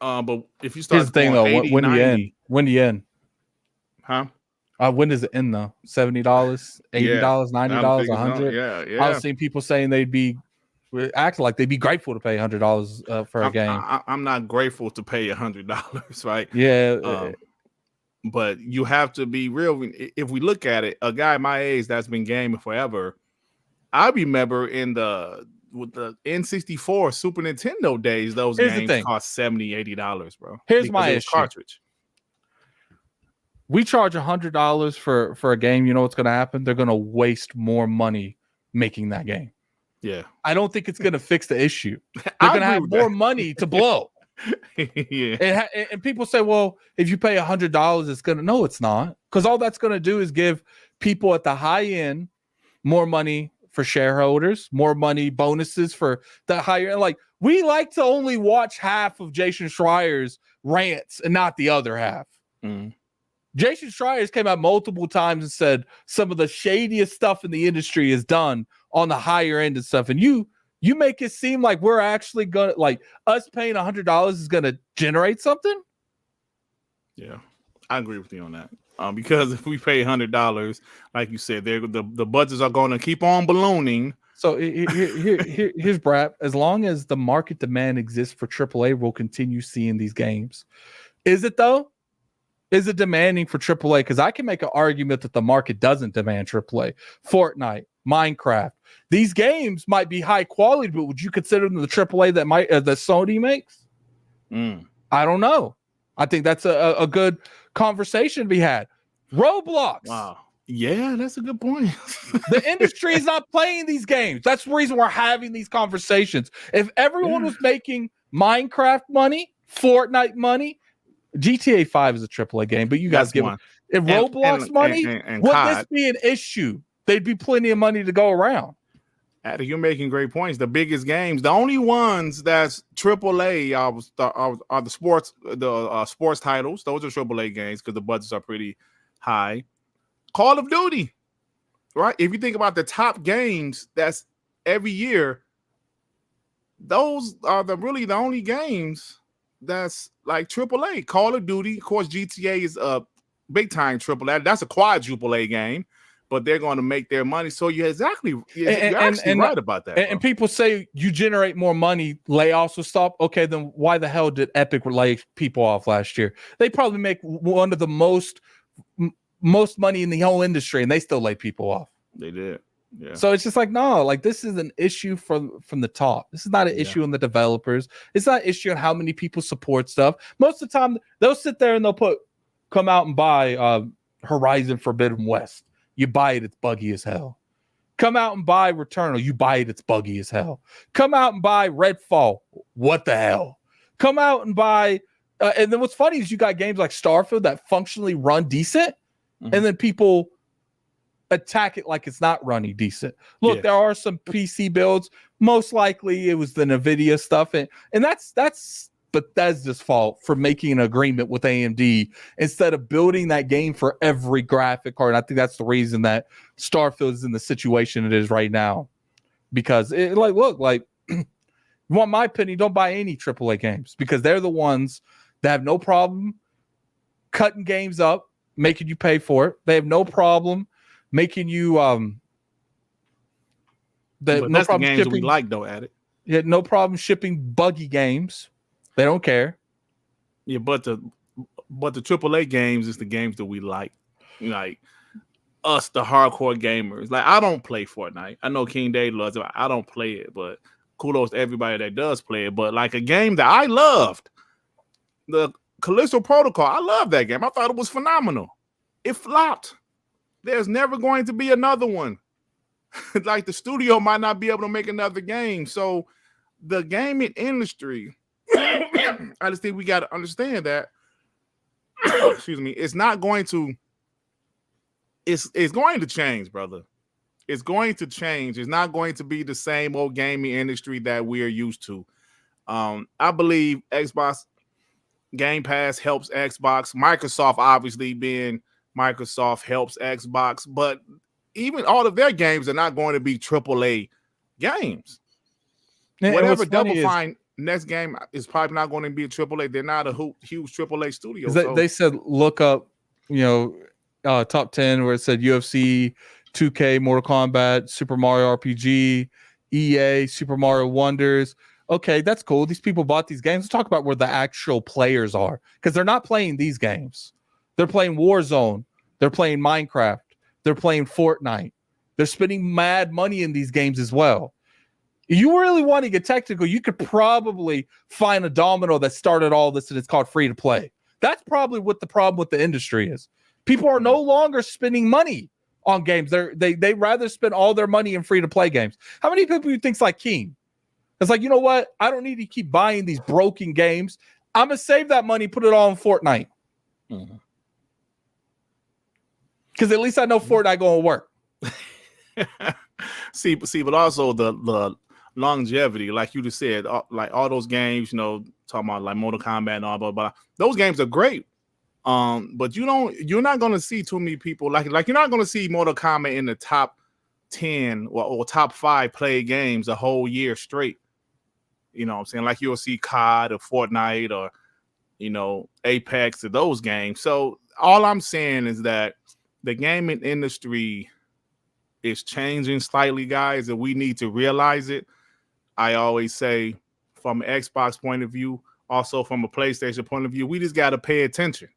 [SPEAKER 2] But if you start,
[SPEAKER 1] here's the thing though,
[SPEAKER 2] 80,
[SPEAKER 1] when
[SPEAKER 2] 90,
[SPEAKER 1] do you end? When do you end?
[SPEAKER 2] Huh?
[SPEAKER 1] When does it end though? $70, $80, $90, $100?
[SPEAKER 2] Yeah.
[SPEAKER 1] I was seeing people saying they'd be acting like they'd be grateful to pay $100 for a game.
[SPEAKER 2] I'm not grateful to pay $100, right?
[SPEAKER 1] Yeah.
[SPEAKER 2] But you have to be real. If we look at it, a guy my age that's been gaming forever, I remember with the N64 Super Nintendo days, those games cost $70, $80, bro.
[SPEAKER 1] Here's my issue.
[SPEAKER 2] Cartridge.
[SPEAKER 1] We charge $100 for a game. You know what's going to happen? They're going to waste more money making that game.
[SPEAKER 2] Yeah.
[SPEAKER 1] I don't think it's going to fix the issue. They're going to have more money to blow.
[SPEAKER 2] Yeah.
[SPEAKER 1] And people say, well, if you pay $100, it's going to. No, it's not. Because all that's going to do is give people at the high end more money for shareholders, more money bonuses for the higher end. Like, we like to only watch half of Jason Schreier's rants and not the other half. Jason Schreier came out multiple times and said some of the shadiest stuff in the industry is done on the higher end and stuff. And you make it seem like we're actually gonna, like, us paying $100 is gonna generate something.
[SPEAKER 2] Yeah, I agree with you on that. Because if we pay $100, like you said, the budgets are going to keep on ballooning.
[SPEAKER 1] So here's Brap. As long as the market demand exists for AAA, we'll continue seeing these games. Is it though? Is it demanding for AAA? Because I can make an argument that the market doesn't demand AAA. Fortnite, Minecraft. These games might be high quality, but would you consider them the AAA that Sony makes? I don't know. I think that's a good conversation to be had. Roblox.
[SPEAKER 2] Wow. Yeah, that's a good point.
[SPEAKER 1] The industry is not playing these games. That's the reason we're having these conversations. If everyone was making Minecraft money, Fortnite money, GTA 5 is a AAA game, but you guys give it. If Roblox money, would this be an issue? There'd be plenty of money to go around.
[SPEAKER 2] Addy, you're making great points. The biggest games, the only ones that's AAA are the sports titles. Those are AAA games because the budgets are pretty high. Call of Duty, right? If you think about the top games that's every year, those are really the only games that's like AAA. Call of Duty, of course, GTA is a big time AAA. That's a quadruple A game. But they're going to make their money. So you're actually right about that.
[SPEAKER 1] And people say you generate more money, layoffs will stop. Okay, then why the hell did Epic lay people off last year? They probably make one of the most most money in the whole industry, and they still lay people off.
[SPEAKER 2] They did. Yeah.
[SPEAKER 1] So it's just like, no, like this is an issue from the top. This is not an issue on the developers. It's not an issue on how many people support stuff. Most of the time, they'll sit there and they'll come out and buy Horizon Forbidden West. You buy it, it's buggy as hell. Come out and buy Returnal. You buy it, it's buggy as hell. Come out and buy Redfall. What the hell? Come out and buy. And then what's funny is you got games like Starfield that functionally run decent, and then people attack it like it's not running decent. Look, there are some PC builds. Most likely it was the NVIDIA stuff. And that's Bethesda's fault for making an agreement with AMD instead of building that game for every graphic card. And I think that's the reason that Starfield is in the situation it is right now. Because you want my opinion, don't buy any AAA games because they're the ones that have no problem cutting games up, making you pay for it. They have no problem making you
[SPEAKER 2] that's the games shipping, we like though at it.
[SPEAKER 1] Yeah, no problem shipping buggy games. They don't care.
[SPEAKER 2] Yeah, but the AAA games is the games that we like. Like us, the hardcore gamers. Like I don't play Fortnite. I know King Dave loves it. I don't play it, but kudos to everybody that does play it. But like a game that I loved, the Callisto Protocol. I love that game. I thought it was phenomenal. It flopped. There's never going to be another one. Like the studio might not be able to make another game. So the gaming industry, I just think we got to understand that. Excuse me. It's not going to. It's going to change, brother. It's going to change. It's not going to be the same old gaming industry that we are used to. I believe Xbox Game Pass helps Xbox. Microsoft, obviously being Microsoft, helps Xbox, but even all of their games are not going to be AAA games. Yeah, whatever Double Fine next game is probably not going to be a AAA. They're not a huge AAA studio.
[SPEAKER 1] They said look up, top 10 where it said UFC, 2K, Mortal Kombat, Super Mario RPG, EA, Super Mario Wonders. Okay, that's cool. These people bought these games. Let's talk about where the actual players are because they're not playing these games. They're playing Warzone. They're playing Minecraft. They're playing Fortnite. They're spending mad money in these games as well. If you really want to get technical, you could probably find a domino that started all this and it's called free to play. That's probably what the problem with the industry is. People are no longer spending money on games. They rather spend all their money in free to play games. How many people you think's like King? It's like, you know what? I don't need to keep buying these broken games. I'm gonna save that money, put it all in Fortnite. Because at least I know Fortnite going to work.
[SPEAKER 2] see, but also the longevity, like you just said, like all those games, talking about like Mortal Kombat and all blah blah. Those games are great. But you're not going to see too many people like you're not going to see Mortal Kombat in the top 10 or top 5 play games a whole year straight. You know what I'm saying? Like you'll see COD or Fortnite or Apex or those games. So all I'm saying is that the gaming industry is changing slightly, guys, and we need to realize it. I always say from an Xbox point of view, also from a PlayStation point of view, we just got to pay attention.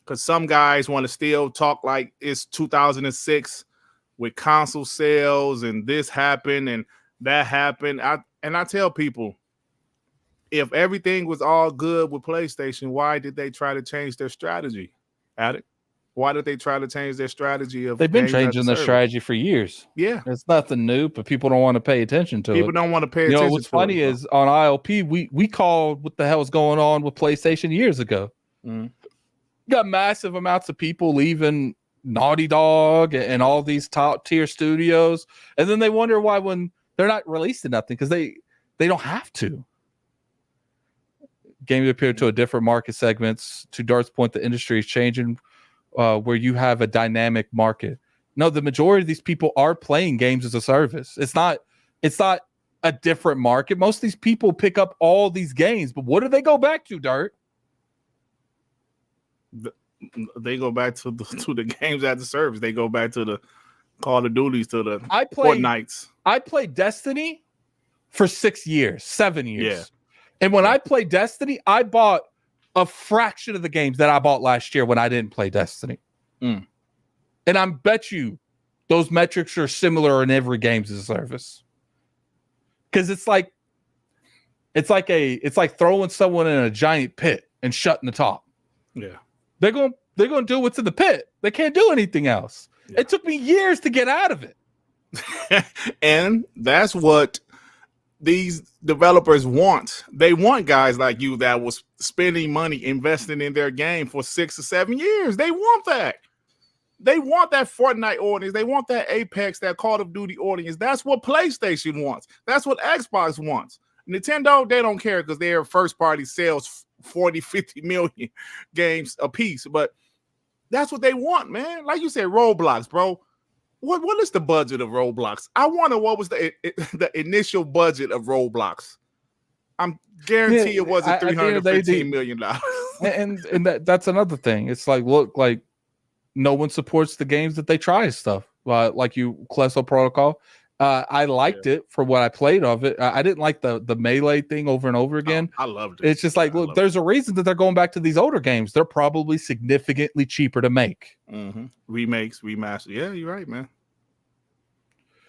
[SPEAKER 2] Because some guys want to still talk like it's 2006 with console sales and this happened and that happened. I tell people, if everything was all good with PlayStation, why did they try to change their strategy? Addict? Why did they try to change their strategy?
[SPEAKER 1] They've been changing their strategy for years.
[SPEAKER 2] Yeah.
[SPEAKER 1] It's nothing new, but people don't want to pay attention to it.
[SPEAKER 2] People don't want to pay attention to it.
[SPEAKER 1] What's funny is on ILP, we called what the hell is going on with PlayStation years ago. Got massive amounts of people leaving Naughty Dog and all these top tier studios. And then they wonder why when they're not releasing nothing because they don't have to. Gaming appeared to a different market segments. To Dart's point, the industry is changing where you have a dynamic market. No, the majority of these people are playing games as a service. It's not a different market. Most of these people pick up all these games, but what do they go back to, Dart?
[SPEAKER 2] They go back to the games as a service. They go back to the Call of Duties, to the Fortnites.
[SPEAKER 1] I played Destiny for 7 years.
[SPEAKER 2] Yeah.
[SPEAKER 1] And when I played Destiny, I bought a fraction of the games that I bought last year when I didn't play Destiny. And I bet you those metrics are similar in every games as a service. Because it's like throwing someone in a giant pit and shutting the top.
[SPEAKER 2] Yeah.
[SPEAKER 1] They're gonna do what's in the pit. They can't do anything else. Yeah. It took me years to get out of it.
[SPEAKER 2] And that's what these developers want. They want guys like you that was spending money investing in their game for 6 or 7 years. They want that. They want that Fortnite audience. They want that Apex, that Call of Duty audience. That's what PlayStation wants. That's what Xbox wants. Nintendo, they don't care because their first party sells 40, 50 million games a piece. But that's what they want, man. Like you said, Roblox, bro. What is the budget of Roblox? I wonder what was the initial budget of Roblox. I'm guaranteed it wasn't $315 million.
[SPEAKER 1] And that's another thing. It's like, look, like no one supports the games that they try and stuff. Like Callisto Protocol. I liked it for what I played of it. I didn't like the melee thing over and over again.
[SPEAKER 2] I loved it.
[SPEAKER 1] It's just like, look, there's a reason that they're going back to these older games. They're probably significantly cheaper to make.
[SPEAKER 2] Mm-hmm. Remakes, remasters. Yeah, you're right, man.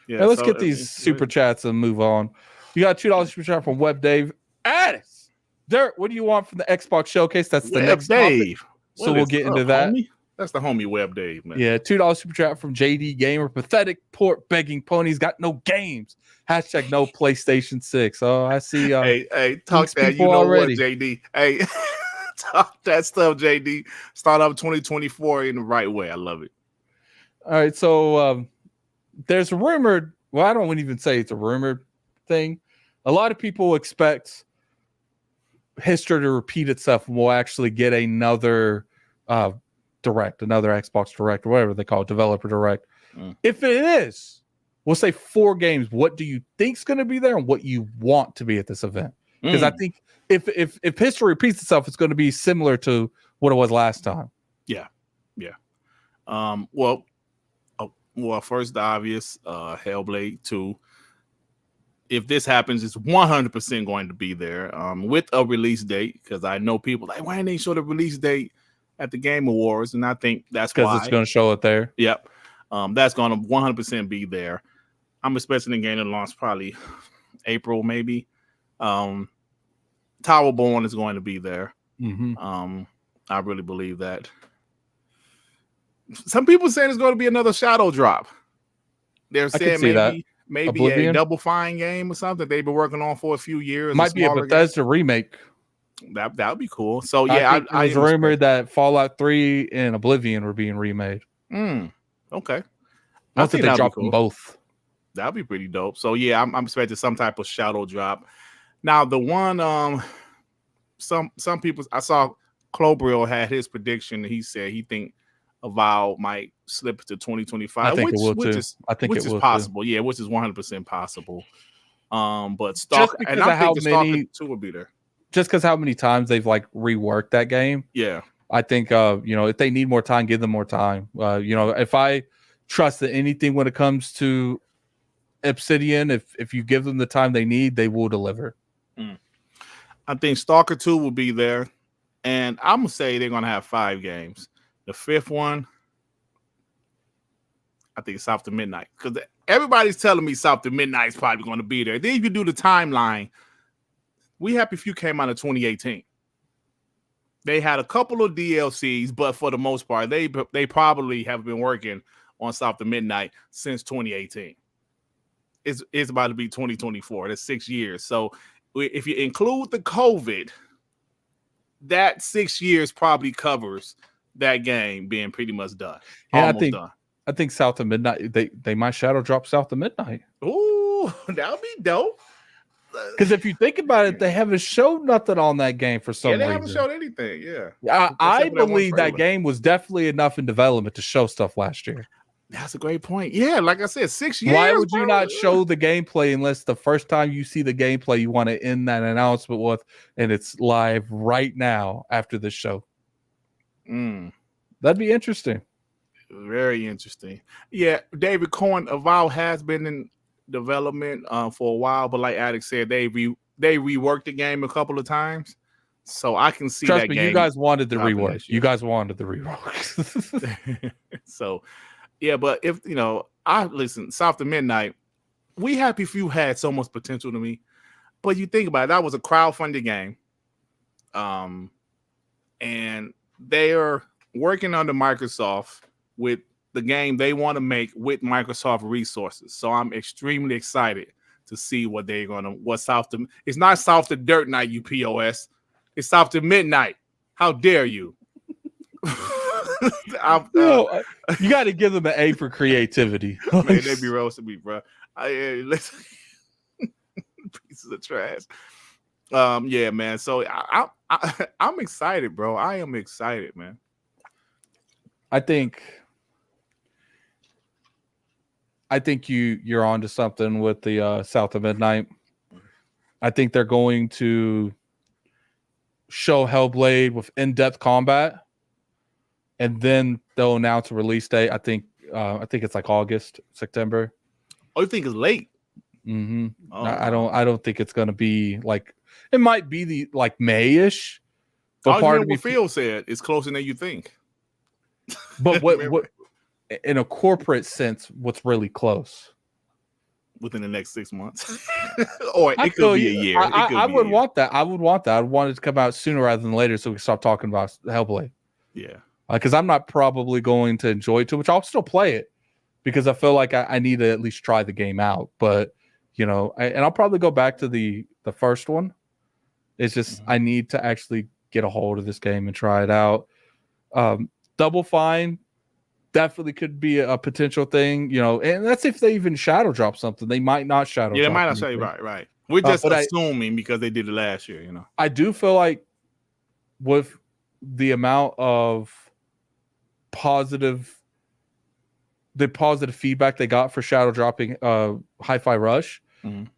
[SPEAKER 1] Yeah, let's get these super chats and move on. You got $2 super chat from Web Dave. Addis, Dirt, what do you want from the Xbox Showcase? That's the next
[SPEAKER 2] Dave.
[SPEAKER 1] So we'll get into that.
[SPEAKER 2] Homie? That's the homie Web Dave, man.
[SPEAKER 1] Yeah, $2 super chat from JD Gamer. Pathetic port begging ponies got no games. Hashtag no PlayStation 6. Oh, I see.
[SPEAKER 2] Hey, talk that. You know already. What, JD? Hey, talk that stuff, JD. Start up 2024 in the right way. I love it.
[SPEAKER 1] All right, so there's a rumored. Well, I don't even say it's a rumored thing. A lot of people expect history to repeat itself, and we'll actually get another Direct, another Xbox Direct, or whatever they call it, Developer Direct. If it is, we'll say 4 games. What do you think's going to be there, and what you want to be at this event? Because I think if history repeats itself, it's going to be similar to what it was last time.
[SPEAKER 2] Yeah. Well, first the obvious, Hellblade 2. If this happens, it's 100% going to be there with a release date. Because I know people like, why didn't they show the release date at the Game Awards? And I think that's because
[SPEAKER 1] it's going to show it there.
[SPEAKER 2] Yep. That's going to 100% be there. I'm expecting the game to launch probably April, maybe. Towerborn is going to be there.
[SPEAKER 1] Mm-hmm.
[SPEAKER 2] I really believe that. Some people say there's going to be another Shadow drop. They're saying maybe Oblivion? A Double Fine game or something they've been working on for a few years.
[SPEAKER 1] Might be a Bethesda remake.
[SPEAKER 2] That would be cool. So yeah,
[SPEAKER 1] I was rumored that Fallout 3 and Oblivion were being remade.
[SPEAKER 2] Okay.
[SPEAKER 1] I think they dropped them both.
[SPEAKER 2] That'd be pretty dope. So yeah, I'm expecting some type of Shadow drop. Now the one some people, I saw Clobriel had his prediction. He said he think Avowal might slip to 2025.
[SPEAKER 1] I think it will too. I think it will
[SPEAKER 2] possible.
[SPEAKER 1] Too.
[SPEAKER 2] Yeah, which is 100% possible. But Stalker, and I'm thinking Stalker 2 will be there.
[SPEAKER 1] Just because how many times they've like reworked that game.
[SPEAKER 2] Yeah.
[SPEAKER 1] I think if they need more time, give them more time. If I trust that anything when it comes to Obsidian, if you give them the time they need, they will deliver.
[SPEAKER 2] I think Stalker 2 will be there. And I'm gonna say they're gonna have 5 games. The 5th one, I think it's South to Midnight. Because everybody's telling me South to Midnight is probably going to be there. Then if you do the timeline, We Happy Few came out in 2018. They had a couple of DLCs, but for the most part, they probably have been working on South to Midnight since 2018. It's about to be 2024. That's 6 years. So if you include the COVID, that 6 years probably covers that game being pretty much done.
[SPEAKER 1] Yeah, I think South to Midnight, they might shadow drop South to Midnight.
[SPEAKER 2] Ooh, that would be dope.
[SPEAKER 1] Because if you think about it, they haven't showed nothing on that game for some reason.
[SPEAKER 2] Yeah, they haven't showed anything. Yeah.
[SPEAKER 1] I believe that game was definitely enough in development to show stuff last year.
[SPEAKER 2] That's a great point. Yeah, like I said, 6 years.
[SPEAKER 1] Why would you not show the gameplay unless the first time you see the gameplay, you want to end that announcement with, and it's live right now after the show? That'd be interesting.
[SPEAKER 2] Very interesting. Yeah, David Cohen, Avowal has been in development for a while, but like Alex said, they reworked the game a couple of times. So I can see
[SPEAKER 1] Trust
[SPEAKER 2] that
[SPEAKER 1] me,
[SPEAKER 2] game.
[SPEAKER 1] You guys wanted the rework. You guys wanted the rework.
[SPEAKER 2] So Yeah, but if I listen, South of Midnight, We Happy Few had so much potential to me. But you think about it, that was a crowdfunded game. And they are working under Microsoft with the game they want to make with Microsoft resources. So I'm extremely excited to see what they're gonna it's not South to Dirt Night, you POS. It's South to Midnight. How dare you?
[SPEAKER 1] You got to give them an A for creativity.
[SPEAKER 2] Man, they be roasting me, bro. Listen, pieces of trash. Yeah, man. So I'm excited, bro. I am excited, man.
[SPEAKER 1] I think you're onto something with the South of Midnight. I think they're going to show Hellblade with in-depth combat, and then they'll announce a release date. I think it's like August, September.
[SPEAKER 2] Oh, you think it's late?
[SPEAKER 1] Mm-hmm. Oh, I don't think it's going to be like. It might be the like May-ish.
[SPEAKER 2] But part of what Phil said it's closer than you think.
[SPEAKER 1] But what in a corporate sense, what's really close?
[SPEAKER 2] Within the next 6 months, or it could be a year.
[SPEAKER 1] I would want that. I would want that. I want it to come out sooner rather than later, so we can stop talking about Hellblade.
[SPEAKER 2] Yeah,
[SPEAKER 1] because I'm not probably going to enjoy it too much. I'll still play it because I feel like I need to at least try the game out. But and I'll probably go back to the first one. It's just I need to actually get a hold of this game and try it out. Double Fine definitely could be a potential thing, and that's if they even shadow drop something. They might not shadow drop.
[SPEAKER 2] Yeah, they might not say right. We're just assuming because they did it last year,
[SPEAKER 1] I do feel like with the amount of positive feedback they got for shadow dropping Hi-Fi Rush,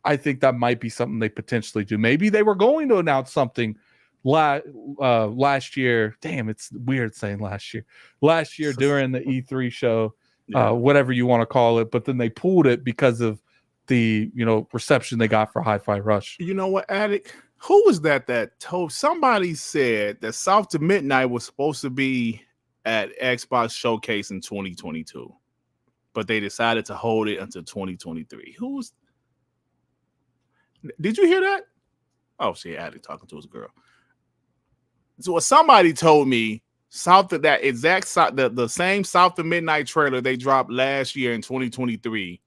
[SPEAKER 1] I think that might be something they potentially do. Maybe they were going to announce something last year. Damn, it's weird saying last year. Last year during the E3 show, whatever you want to call it, but then they pulled it because of the reception they got for Hi-Fi Rush.
[SPEAKER 2] You know what, Addict? Who was that told? Somebody said that South to Midnight was supposed to be at Xbox Showcase in 2022, but they decided to hold it until 2023. Did you hear that? Oh, she Addict talking to his girl. So somebody told me South of that exact the same South to Midnight trailer they dropped last year in 2023,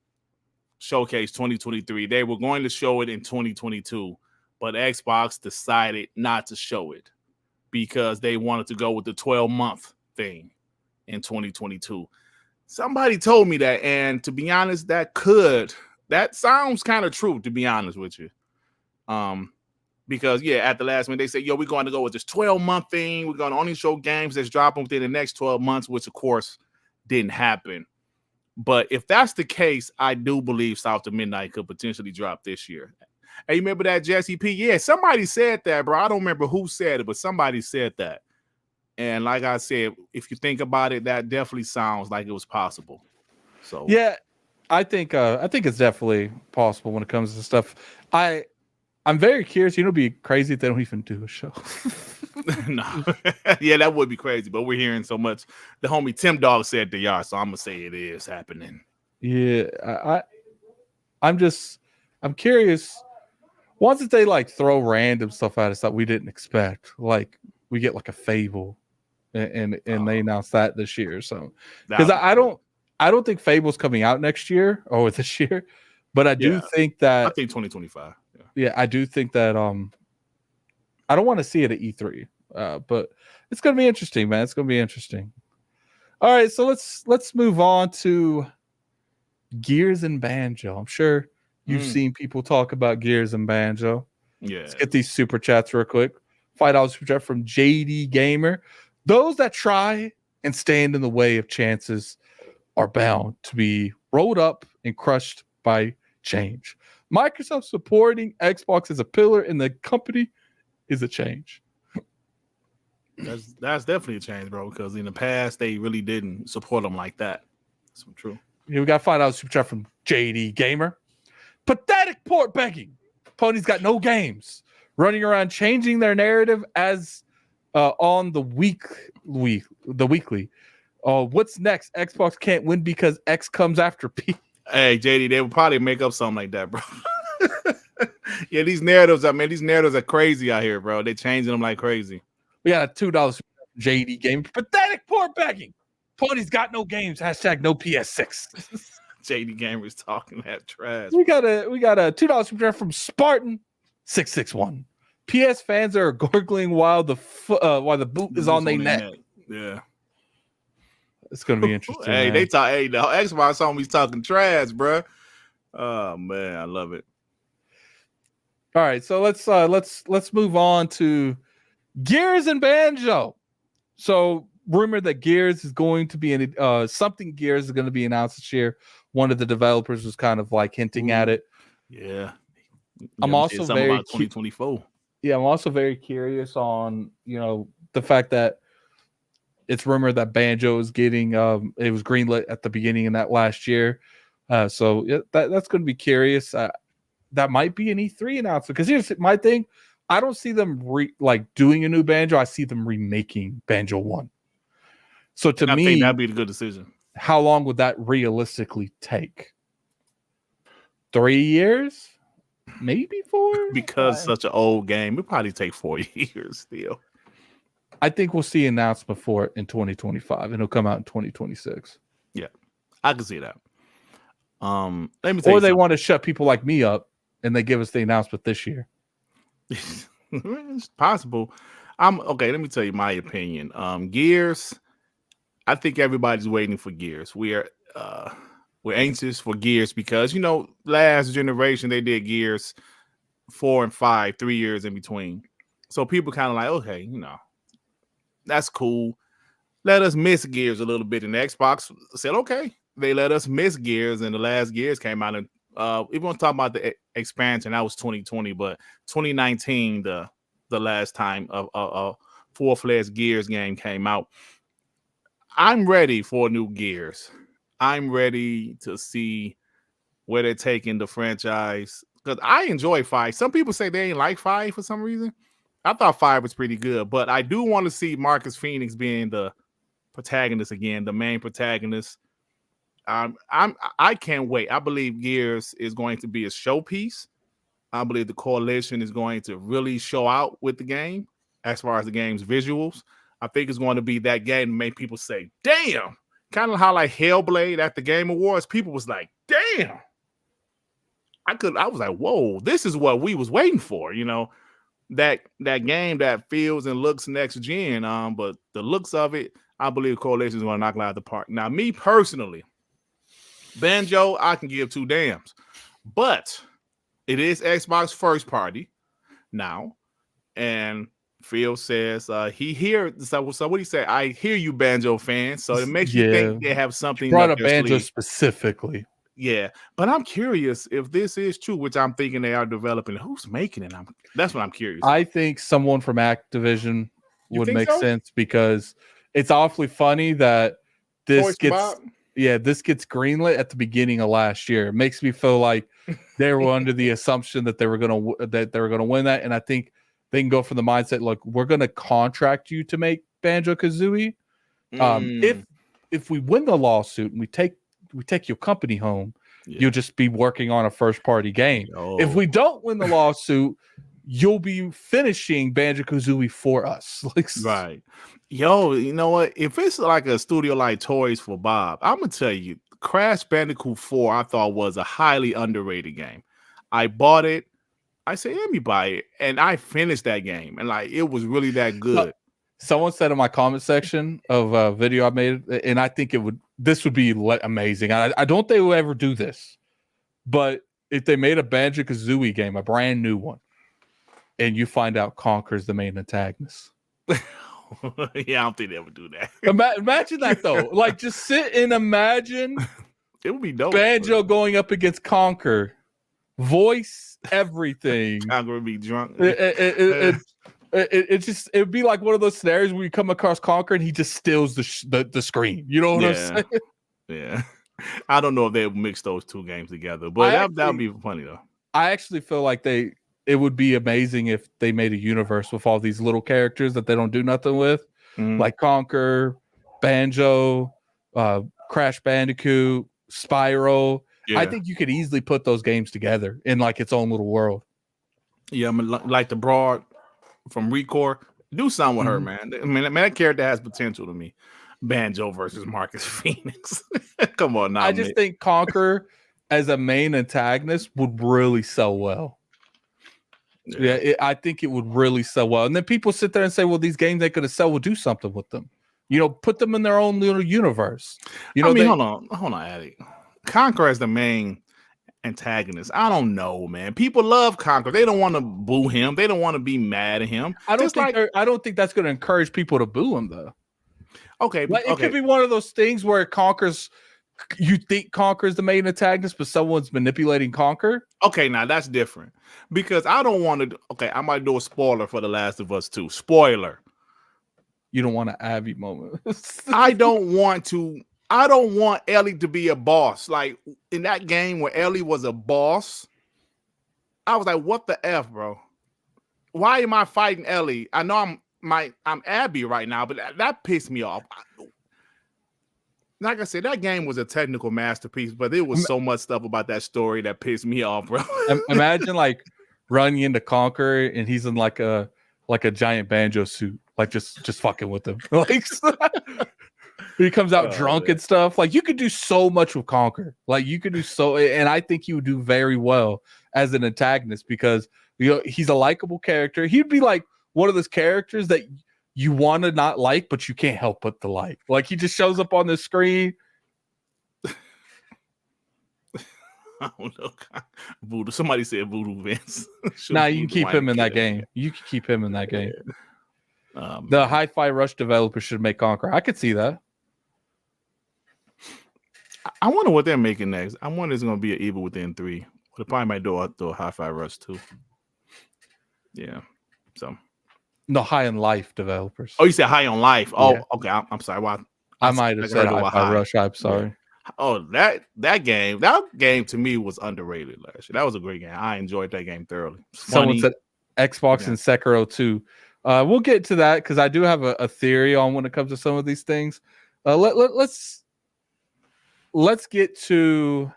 [SPEAKER 2] Showcase 2023. They were going to show it in 2022, but Xbox decided not to show it because they wanted to go with the 12-month thing in 2022. Somebody told me that, and to be honest, that sounds kind of true, to be honest with you. Because at the last minute they said, we're going to go with this 12-month thing. We're going to only show games that's dropping within the next 12 months, which of course didn't happen. But if that's the case, I do believe South of Midnight could potentially drop this year. Hey, you remember that, Jesse P? Yeah, somebody said that, bro. I don't remember who said it, but somebody said that. And like I said, if you think about it, that definitely sounds like it was possible. So
[SPEAKER 1] yeah, I think it's definitely possible when it comes to stuff. I'm very curious. It'd be crazy if they don't even do a show.
[SPEAKER 2] No, yeah, that would be crazy. But we're hearing so much. The homie Tim Dog said they are, so I'm gonna say it is happening.
[SPEAKER 1] Yeah, I'm curious. Once that they like throw random stuff at us that we didn't expect, like we get like a Fable, and they announced that this year. So because I don't think Fable's coming out next year or this year, but I do think that
[SPEAKER 2] I think 2025.
[SPEAKER 1] Yeah, I do think that I don't want to see it at E3, but it's gonna be interesting, man. It's gonna be interesting. All right, so let's move on to Gears and Banjo. I'm sure you've seen people talk about Gears and Banjo.
[SPEAKER 2] Yeah.
[SPEAKER 1] Let's get these super chats real quick. $5 super chat from JD Gamer. Those that try and stand in the way of chances are bound to be rolled up and crushed by change. Microsoft supporting Xbox as a pillar in the company is a change.
[SPEAKER 2] That's definitely a change, bro, because in the past they really didn't support them like that. That's true.
[SPEAKER 1] Yeah, we got $5 super chat from JD Gamer. Pathetic port begging. Pony's got no games. Running around changing their narrative as on the weekly. Oh, what's next? Xbox can't win because X comes after P.
[SPEAKER 2] Hey, JD, they would probably make up something like that, bro. Yeah, these narratives are crazy out here, bro. They're changing them like crazy.
[SPEAKER 1] We got a $2 JD game. Pathetic poor begging. Tony's got no games. Hashtag no PS6.
[SPEAKER 2] JD Gamers talking that trash.
[SPEAKER 1] We got a $2 super chat from Spartan 661. PS fans are gurgling while the boot is on their neck.
[SPEAKER 2] Yeah.
[SPEAKER 1] It's gonna be interesting.
[SPEAKER 2] Hey, the Xbox homies talking trash, bro. Oh man, I love it.
[SPEAKER 1] All right, so let's move on to Gears and Banjo. So rumor that Gears is going to be something Gears is going to be announced this year. One of the developers was kind of like hinting at it.
[SPEAKER 2] Yeah.
[SPEAKER 1] I'm also very
[SPEAKER 2] about 2024.
[SPEAKER 1] Yeah, I'm also very curious on, the fact that it's rumored that Banjo is getting it was greenlit at the beginning of that last year. So that's going to be curious. That might be an E3 announcement, because here's my thing. I don't see them doing a new Banjo. I see them remaking Banjo 1. So I
[SPEAKER 2] think that'd be a good decision.
[SPEAKER 1] How long would that realistically take? 3 years? Maybe 4?
[SPEAKER 2] Because such an old game, it probably take 4 years still.
[SPEAKER 1] I think we'll see an announcement for it in 2025, and it'll come out in 2026.
[SPEAKER 2] Yeah, I can see that. Let me
[SPEAKER 1] or they want to shut people like me up, and they give us the announcement this year.
[SPEAKER 2] It's possible. Let me tell you my opinion. Gears, I think everybody's waiting for Gears. We're anxious for Gears because last generation they did Gears 4 and 5, 3 years in between. So people kind of like, okay, that's cool. Let us miss Gears a little bit. And the Xbox said, okay. They let us miss Gears, and the last Gears came out. And if you want to talk about the expansion, that was 2020, but 2019, the last time a full-fledged Gears game came out. I'm ready for new Gears. I'm ready to see where they're taking the franchise, because I enjoy 5. Some people say they ain't like 5 for some reason. I thought 5 was pretty good, but I do want to see Marcus Phoenix being the protagonist again, the main protagonist. I can't wait. I believe Gears is going to be a showpiece. I believe the Coalition is going to really show out with the game as far as the game's visuals. I think it's going to be that game to make people say, damn. Kind of how like Hellblade at the Game Awards, people was like, damn. I was like, whoa, this is what we was waiting for, that game that feels and looks next gen. But the looks of it, I believe Coalition is going to knock it out of the park. Now, me personally, Banjo, I can give 2 damns, but it is Xbox first party now, and Phil says he hears. So what do you say? I hear you, Banjo fans. So it makes you think they have something.
[SPEAKER 1] Brought up Banjo specifically.
[SPEAKER 2] Yeah, but I'm curious if this is true, which I'm thinking they are developing. Who's making it? That's what I'm curious.
[SPEAKER 1] I think someone from Activision would make sense, because it's awfully funny that this gets greenlit at the beginning of last year. It makes me feel like they were under the assumption that they were gonna win that, and I think they can go from the mindset, look, we're gonna contract you to make Banjo-Kazooie. If we win the lawsuit and we take your company home, you'll just be working on a first party game. If we don't win the lawsuit, you'll be finishing Banjo-Kazooie for us.
[SPEAKER 2] Right. Yo, you know what? If it's like a studio like Toys for Bob, I'm gonna tell you, Crash Bandicoot 4 I thought was a highly underrated game. I bought it. I said, let me buy it. And I finished that game. And it was really that good.
[SPEAKER 1] Someone said in my comment section of a video I made, and I think this would be amazing. I don't think we'll ever do this, but if they made a Banjo-Kazooie game, a brand new one, and you find out Conker's the main antagonist.
[SPEAKER 2] Yeah, I don't think they would do that.
[SPEAKER 1] Imagine that though. Just sit and imagine.
[SPEAKER 2] It would be dope.
[SPEAKER 1] Banjo going up against Conker, voice everything.
[SPEAKER 2] Conker would be drunk.
[SPEAKER 1] It would be like one of those scenarios where you come across Conker and he just steals the screen. You know what I'm saying?
[SPEAKER 2] Yeah. I don't know if they would mix those 2 games together, but that would be funny though.
[SPEAKER 1] I actually feel like it would be amazing if they made a universe with all these little characters that they don't do nothing with, like Conker, Banjo, Crash Bandicoot, Spyro.
[SPEAKER 2] Yeah.
[SPEAKER 1] I think you could easily put those games together in like its own little world.
[SPEAKER 2] Yeah, I mean, like the broad from Recore, do something with her, man. I mean, that character has potential to me. Banjo versus Marcus Phoenix. Come on now.
[SPEAKER 1] I just think Conquer as a main antagonist would really sell well. Yeah, I think it would really sell well. And then people sit there and say, well, these games they could have sell, will do something with them. You know, put them in their own little universe. You know,
[SPEAKER 2] I mean, hold on, Addy. Conquer as the main antagonist. I don't know, man. People love Conquer. They don't want to boo him. They don't want to be mad at him.
[SPEAKER 1] I don't think that's going to encourage people to boo him, though.
[SPEAKER 2] Okay,
[SPEAKER 1] like, it could be one of those things where you think Conquer is the main antagonist, but someone's manipulating Conquer.
[SPEAKER 2] Okay, now that's different because I don't want to. Okay, I might do a spoiler for The Last of Us 2. Spoiler.
[SPEAKER 1] You don't want an Abby moment.
[SPEAKER 2] I don't want Ellie to be a boss. Like in that game where Ellie was a boss, I was like, what the F, bro? Why am I fighting Ellie? I know I'm Abby right now, but that pissed me off. Like I said, that game was a technical masterpiece, but there was so much stuff about that story that pissed me off, bro.
[SPEAKER 1] Imagine like running into Conquer and he's in like a giant Banjo suit, like just fucking with him. Like he comes out drunk and stuff. Like you could do so much with Conquer. Like you could do so, and I think he would do very well as an antagonist because he's a likable character. He'd be like one of those characters that you want to not like, but you can't help but to like. Like he just shows up on the screen.
[SPEAKER 2] I don't know. Voodoo. Somebody said Voodoo Vince.
[SPEAKER 1] Nah, you can keep him in that game. You can keep him in that game. The Hi-Fi Rush developers should make Conquer. I could see that.
[SPEAKER 2] I wonder what they're making next. I wonder it's going to be an Evil Within 3. They probably might do a Hi-Fi Rush 2. Yeah. So.
[SPEAKER 1] No, High on Life developers.
[SPEAKER 2] Oh, you said High on Life. Oh,
[SPEAKER 1] yeah.
[SPEAKER 2] Okay. I'm sorry. Well,
[SPEAKER 1] I might have said Hi-Fi Rush. I'm sorry.
[SPEAKER 2] Yeah. Oh, that game to me was underrated last year. That was a great game. I enjoyed that game thoroughly.
[SPEAKER 1] Someone said Xbox and Sekiro 2. We'll get to that because I do have a theory on when it comes to some of these things. Let's get to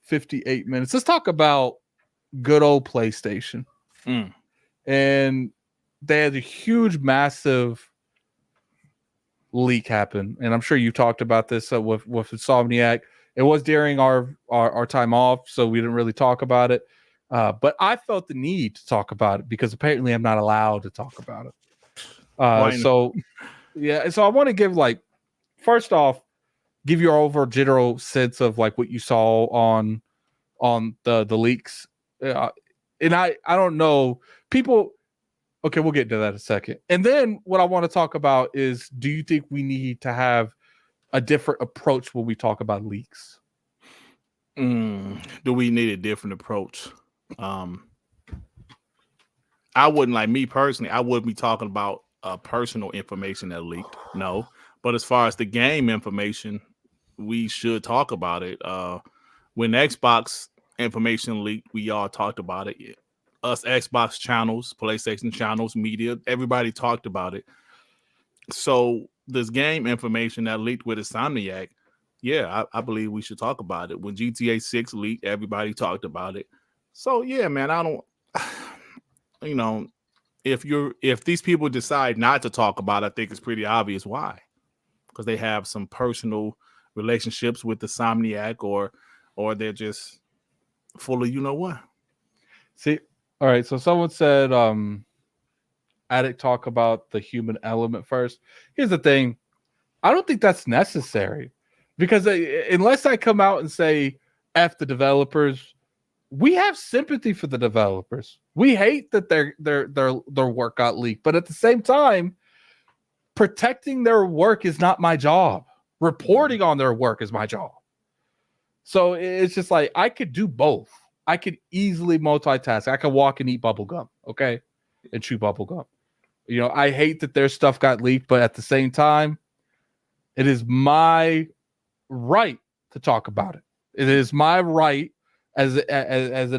[SPEAKER 1] 58 minutes. Let's talk about good old PlayStation. And they had a huge, massive leak happen, and I'm sure you talked about this with Insomniac. It was during our time off, so we didn't really talk about it. But I felt the need to talk about it because apparently I'm not allowed to talk about it. So I want to give first off, give your over general sense of like what you saw on the leaks. And I don't know people. Okay, we'll get to that in a second. And then what I want to talk about is, do you think we need to have a different approach when we talk about leaks?
[SPEAKER 2] Do we need a different approach? I wouldn't, like me personally, I wouldn't be talking about personal information that leaked. No. But as far as the game information, we should talk about it. When Xbox information leaked, we all talked about it. Us Xbox channels, PlayStation channels, media, everybody talked about it. So this game information that leaked with Insomniac, I believe we should talk about it. When GTA 6 leaked, everybody talked about it. So yeah, man, I don't, if these people decide not to talk about it, I think it's pretty obvious why. Because they have some personal relationships with Insomniac, or they're just full of what.
[SPEAKER 1] See. All right, so someone said, Addict talk about the human element first. Here's the thing. I don't think that's necessary because unless I come out and say, F the developers, we have sympathy for the developers. We hate that their work got leaked, but at the same time, protecting their work is not my job. Reporting on their work is my job. So it's just like, I could do both. I could easily multitask. I could walk and eat bubble gum, okay? And chew bubble gum. I hate that their stuff got leaked, but at the same time, it is my right to talk about it. It is my right as an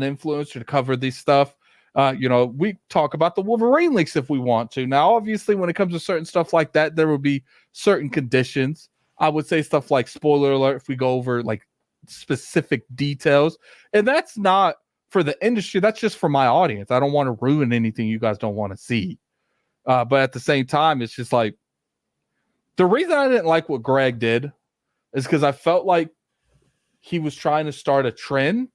[SPEAKER 1] influencer to cover this stuff. We talk about the Wolverine leaks if we want to. Now, obviously, when it comes to certain stuff like that, there will be certain conditions. I would say stuff like spoiler alert if we go over like specific details. And that's not for the industry. That's just for my audience. I don't want to ruin anything you guys don't want to see. But at the same time, it's just like the reason I didn't like what Greg did is because I felt like he was trying to start a trend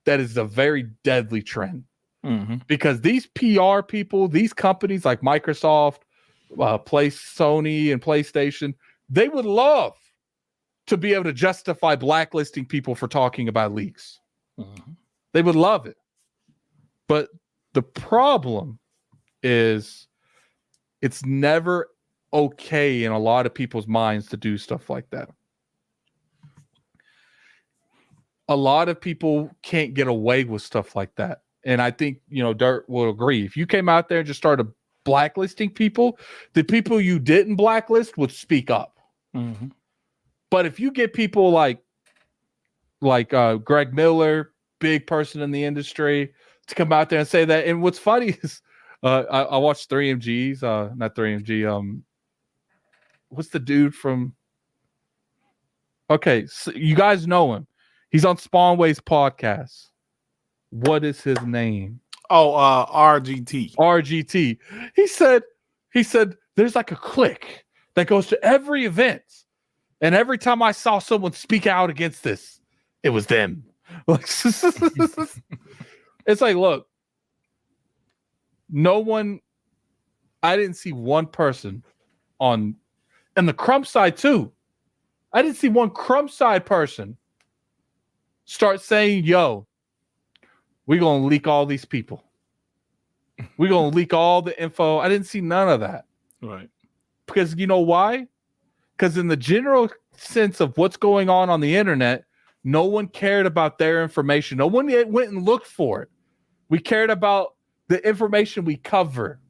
[SPEAKER 1] that is a very deadly trend.
[SPEAKER 2] Mm-hmm.
[SPEAKER 1] Because these PR people, these companies like Microsoft, Sony, and PlayStation, they would love to be able to justify blacklisting people for talking about leaks.
[SPEAKER 2] Mm-hmm.
[SPEAKER 1] They would love it. But the problem is it's never okay in a lot of people's minds to do stuff like that. A lot of people can't get away with stuff like that. And I think, Dirt will agree. If you came out there and just started blacklisting people, the people you didn't blacklist would speak up.
[SPEAKER 2] Mm-hmm.
[SPEAKER 1] But if you get people like Greg Miller, big person in the industry, to come out there and say that. And what's funny is I watched 3MG's, not 3MG. What's the dude from? Okay, so you guys know him. He's on Spawnway's podcast. What is his name?
[SPEAKER 2] Oh, RGT.
[SPEAKER 1] RGT. He said there's like a clique that goes to every event. And every time I saw someone speak out against this, it was them. It's like, look, I didn't see one person and the Crump side too. I didn't see one Crump side person start saying, yo, we're going to leak all these people. We're going to leak all the info. I didn't see none of that.
[SPEAKER 2] Right.
[SPEAKER 1] Because you know why? Because in the general sense of what's going on the internet, no one cared about their information. No one went and looked for it. We cared about the information we cover.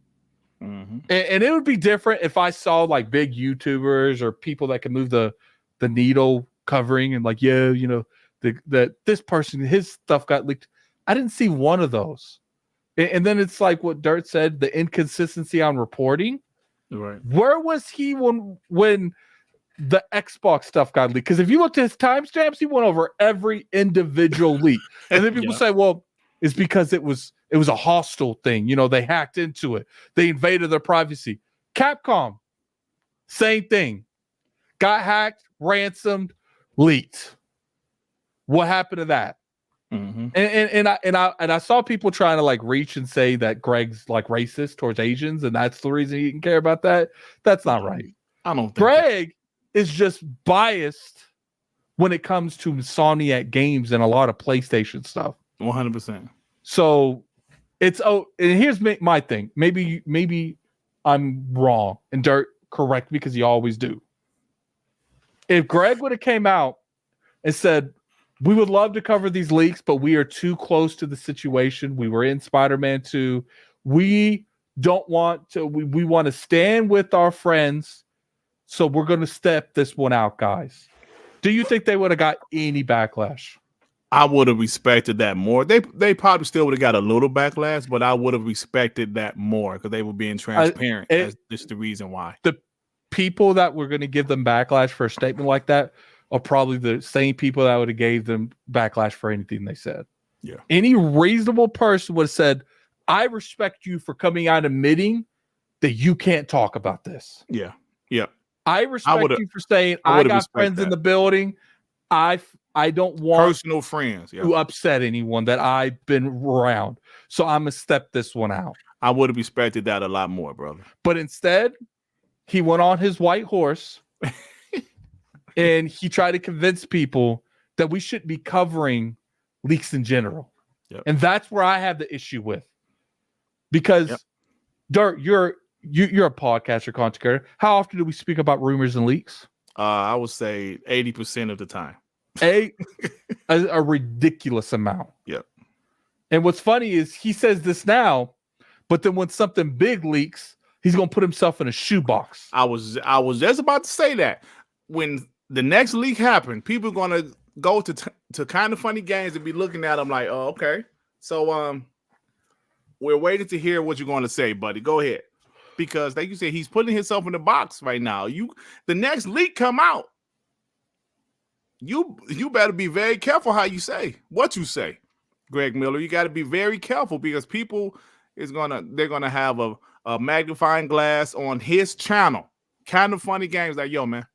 [SPEAKER 2] Mm-hmm.
[SPEAKER 1] And it would be different if I saw like big YouTubers or people that can move the needle covering and like, that this person, his stuff got leaked. I didn't see one of those. And then it's like what Dirt said, the inconsistency on reporting.
[SPEAKER 2] Right.
[SPEAKER 1] Where was he when the Xbox stuff got leaked? Because if you looked at his timestamps, he went over every individual leak. And then people say, well, it's because it was a hostile thing. They hacked into it. They invaded their privacy. Capcom, same thing. Got hacked, ransomed, leaked. What happened to that?
[SPEAKER 2] Mm-hmm.
[SPEAKER 1] And I saw people trying to like reach and say that Greg's like racist towards Asians, and that's the reason he didn't care about that. That's not right.
[SPEAKER 2] I don't think
[SPEAKER 1] Greg is just biased when it comes to Insomniac games and a lot of PlayStation stuff.
[SPEAKER 2] 100%.
[SPEAKER 1] So and here's my thing. Maybe I'm wrong, and Dirt correct me because you always do. If Greg would have came out and said, we would love to cover these leaks, but we are too close to the situation. We were in Spider-Man 2. We don't want to. We want to stand with our friends, so we're going to step this one out, guys. Do you think they would have got any backlash?
[SPEAKER 2] I would have respected that more. They probably still would have got a little backlash, but I would have respected that more because they were being transparent. That's just the reason why.
[SPEAKER 1] The people that were going to give them backlash for a statement like that are probably the same people that would have gave them backlash for anything they said.
[SPEAKER 2] Yeah.
[SPEAKER 1] Any reasonable person would have said, I respect you for coming out admitting that you can't talk about this.
[SPEAKER 2] Yeah. Yeah.
[SPEAKER 1] I respect you for saying I got friends in the building. I don't want
[SPEAKER 2] personal friends
[SPEAKER 1] to upset anyone that I've been around. So I'm going to step this one out.
[SPEAKER 2] I would have respected that a lot more, brother.
[SPEAKER 1] But instead, he went on his white horse and he tried to convince people that we shouldn't be covering leaks in general.
[SPEAKER 2] Yep.
[SPEAKER 1] And that's where I have the issue with. Because Dirt, you're a podcaster, content creator. How often do we speak about rumors and leaks?
[SPEAKER 2] I would say 80% of the time.
[SPEAKER 1] A ridiculous amount.
[SPEAKER 2] Yep.
[SPEAKER 1] And what's funny is he says this now, but then when something big leaks, he's gonna put himself in a shoebox.
[SPEAKER 2] I was just about to say that when the next leak happened, people are gonna go to Kind of Funny Games and be looking at them like, oh, okay. So We're waiting to hear what you're going to say, buddy. Go ahead. Because like you said, he's putting himself in the box right now. The next leak come out. You better be very careful how you say what you say, Greg Miller. You got to be very careful because people they're gonna have a magnifying glass on his channel. Kind of funny games like, yo, man.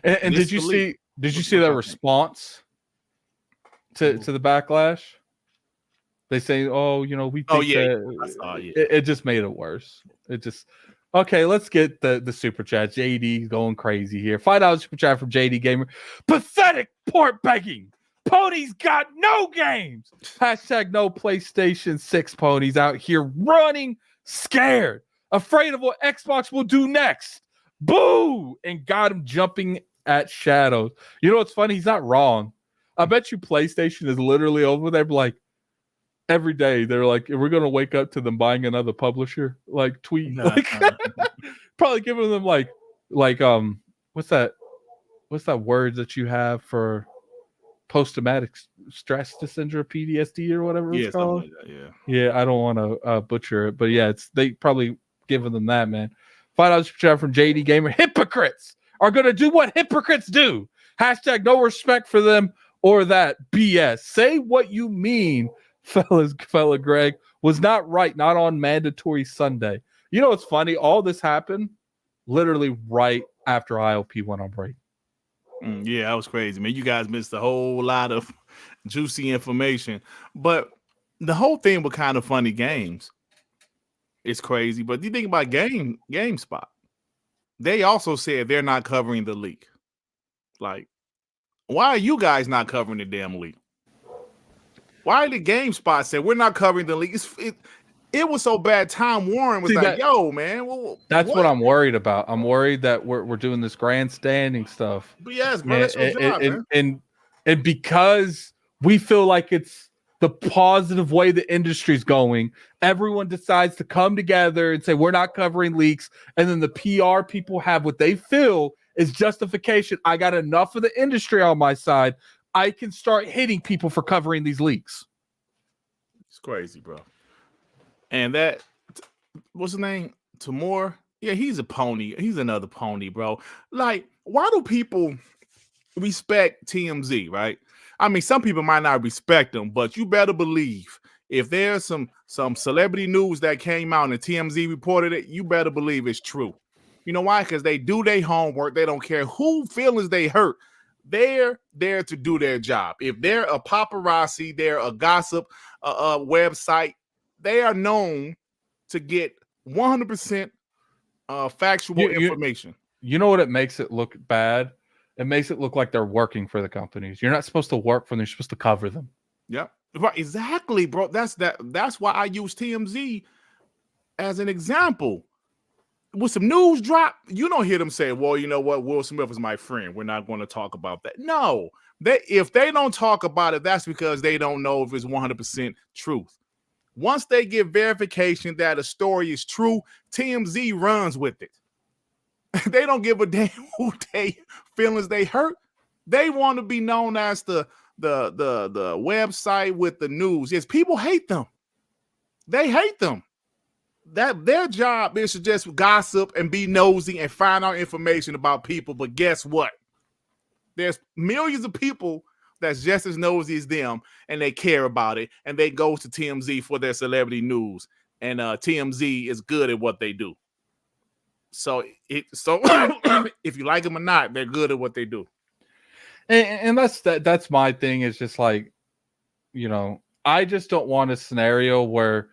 [SPEAKER 1] And did you see that response to the backlash? They say, "Oh, we think that it just made it worse." It just okay. Let's get the super chat. JD going crazy here. $5 super chat from JD Gamer. Pathetic port begging. Ponies got no games. Hashtag no PlayStation 6 ponies out here running scared, afraid of what Xbox will do next. Boo! And got him jumping at shadows. You know what's funny? He's not wrong. I bet you PlayStation is literally over there like every day. They're like, we're going to wake up to them buying another publisher. Like tweet. Probably giving them like what's that word that you have for post-traumatic stress disorder, PTSD or whatever it's called. Like that, yeah. I don't want to butcher it, but yeah, they probably giving them that, man. $5 chat from JD Gamer. Hypocrites are gonna do what hypocrites do. Hashtag no respect for them or that BS. Say what you mean, fella Greg was not right, not on mandatory Sunday. You know what's funny? All this happened literally right after IOP went on break.
[SPEAKER 2] Yeah, that was crazy, man. You guys missed a whole lot of juicy information. But the whole thing with Kind of Funny Games is crazy. But you think about GameSpot, they also said they're not covering the leak. Like, why are you guys not covering the damn leak? Why did GameSpot say we're not covering the leak? It was so bad. Time Warren was yo, man.
[SPEAKER 1] That's what I'm worried about. I'm worried that we're doing this grandstanding stuff.
[SPEAKER 2] But yes, bro, that's your job, man.
[SPEAKER 1] And because we feel like it's the positive way the industry's going, everyone decides to come together and say we're not covering leaks, and then the PR people have what they feel is justification. I got enough of the industry on my side. I can start hitting people for covering these leaks.
[SPEAKER 2] It's crazy, bro. And that, what's his name? Tamor? Yeah, he's a pony. He's another pony, bro. Like, why do people respect TMZ, right? I mean, some people might not respect them, but you better believe if there's some celebrity news that came out and TMZ reported it, you better believe it's true. You know why? Because they do their homework. They don't care who feelings they hurt. They're there to do their job. If they're a paparazzi, they're a gossip website, they are known to get 100% factual information. You
[SPEAKER 1] know what it makes it look bad? It makes it look like they're working for the companies. You're not supposed to work for them. You're supposed to cover them.
[SPEAKER 2] Yep. Right. Exactly, bro. That's why I use TMZ as an example. With some news drop, you don't hear them say, well, you know what? Will Smith is my friend. We're not going to talk about that. No. If they don't talk about it, that's because they don't know if it's 100% truth. Once they get verification that a story is true, TMZ runs with it. They don't give a damn who they feelings they hurt. They want to be known as the website with the news. Yes, people hate them. They hate them. That their job is to just gossip and be nosy and find out information about people. But guess what? There's millions of people that's just as nosy as them, and they care about it, and they go to TMZ for their celebrity news, and TMZ is good at what they do. So if you like them or not, they're good at what they do.
[SPEAKER 1] And that's my thing. Is just like, I just don't want a scenario where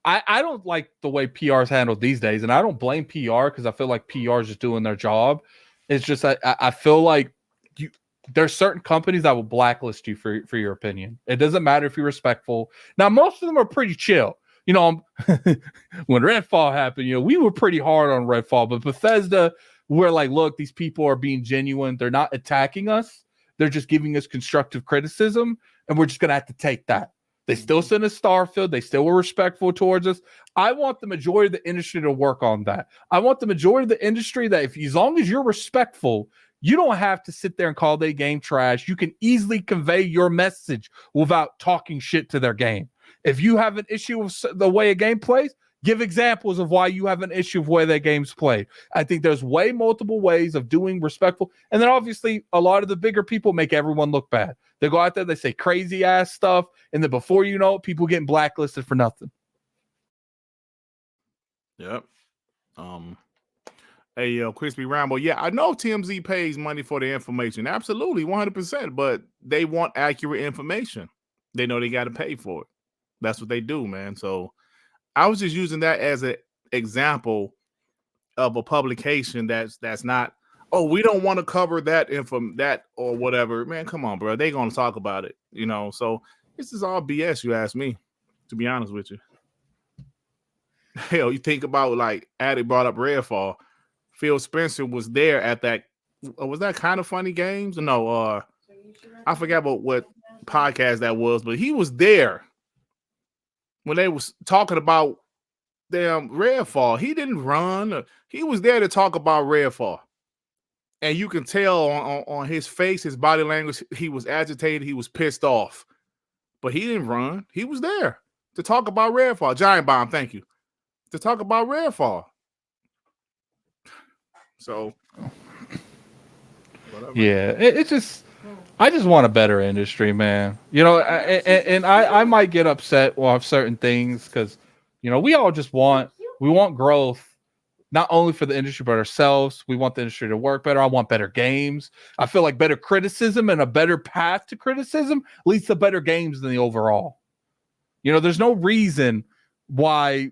[SPEAKER 1] I don't like the way PR is handled these days, and I don't blame PR because I feel like PR is just doing their job. It's just I feel like there's certain companies that will blacklist you for your opinion. It doesn't matter if you're respectful. Now, most of them are pretty chill. When Redfall happened, we were pretty hard on Redfall, but Bethesda, we're like, look, these people are being genuine. They're not attacking us. They're just giving us constructive criticism, and we're just going to have to take that. They still sent us Starfield. They still were respectful towards us. I want the majority of the industry to work on that. I want the majority of the industry that as long as you're respectful, you don't have to sit there and call their game trash. You can easily convey your message without talking shit to their game. If you have an issue with the way a game plays, give examples of why you have an issue with where that game's played. I think there's multiple ways of doing respectful. And then obviously a lot of the bigger people make everyone look bad. They go out there, they say crazy ass stuff. And then before you know it, people getting blacklisted for nothing.
[SPEAKER 2] Yep. Hey, Crispy Rambo. Yeah, I know TMZ pays money for the information. Absolutely, 100%. But they want accurate information. They know they got to pay for it. That's what they do, man. So I was just using that as an example of a publication that's not, oh, we don't want to cover that that or whatever. Man, come on, bro. They're going to talk about it, So this is all BS, you ask me, to be honest with you. Hell, you think about, like, Addict brought up Redfall. Phil Spencer was there at that. Was that Kind of Funny Games? No, I forgot about what podcast that was, but he was there when they was talking about damn Redfall. He didn't run. He was there to talk about Redfall. And you can tell on his face, his body language, he was agitated. He was pissed off. But he didn't run. He was there to talk about Redfall. Giant Bomb, thank you. To talk about Redfall. So, whatever.
[SPEAKER 1] Yeah, it's just, I just want a better industry, man. I might get upset with certain things because, we all just want growth, not only for the industry, but ourselves. We want the industry to work better. I want better games. I feel like better criticism and a better path to criticism leads to better games than the overall. There's no reason why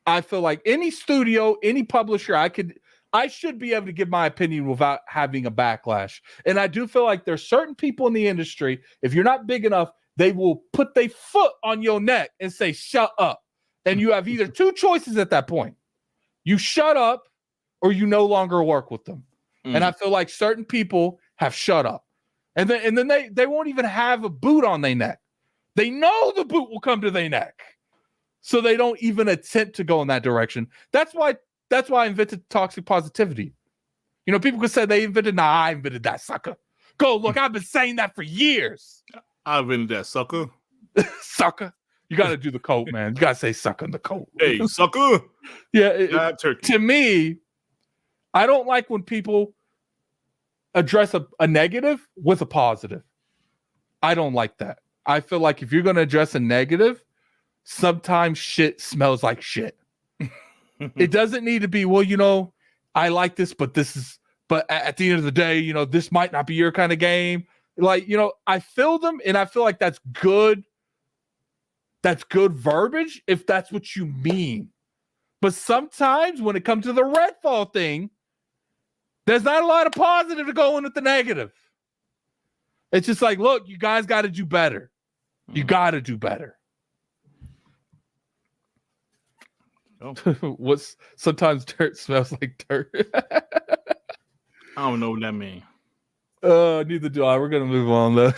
[SPEAKER 1] I feel like any studio, any publisher, I should be able to give my opinion without having a backlash. And I do feel like there's certain people in the industry, if you're not big enough, they will put their foot on your neck and say, shut up. And you have either two choices at that point. You shut up or you no longer work with them. And I feel like certain people have shut up. And then they won't even have a boot on their neck. They know the boot will come to their neck. So they don't even attempt to go in that direction. That's why I invented toxic positivity. People could say they invented, I invented that, sucker. Go look, I've been saying that for years.
[SPEAKER 2] I invented that, sucker.
[SPEAKER 1] Sucker. You got to do the quote, man. You got to say sucker in the quote.
[SPEAKER 2] Hey, sucker.
[SPEAKER 1] Yeah. To me, I don't like when people address a negative with a positive. I don't like that. I feel like if you're going to address a negative, sometimes shit smells like shit. It doesn't need to be, well, I like this, but at the end of the day, this might not be your kind of game. Like, I feel them and I feel like that's good. That's good verbiage if that's what you mean. But sometimes when it comes to the Redfall thing, there's not a lot of positive to go in with the negative. It's just like, look, you guys got to do better. You got to do better.
[SPEAKER 2] Oh.
[SPEAKER 1] Sometimes dirt smells like dirt.
[SPEAKER 2] I don't know what that means.
[SPEAKER 1] Neither do I. We're gonna move on though.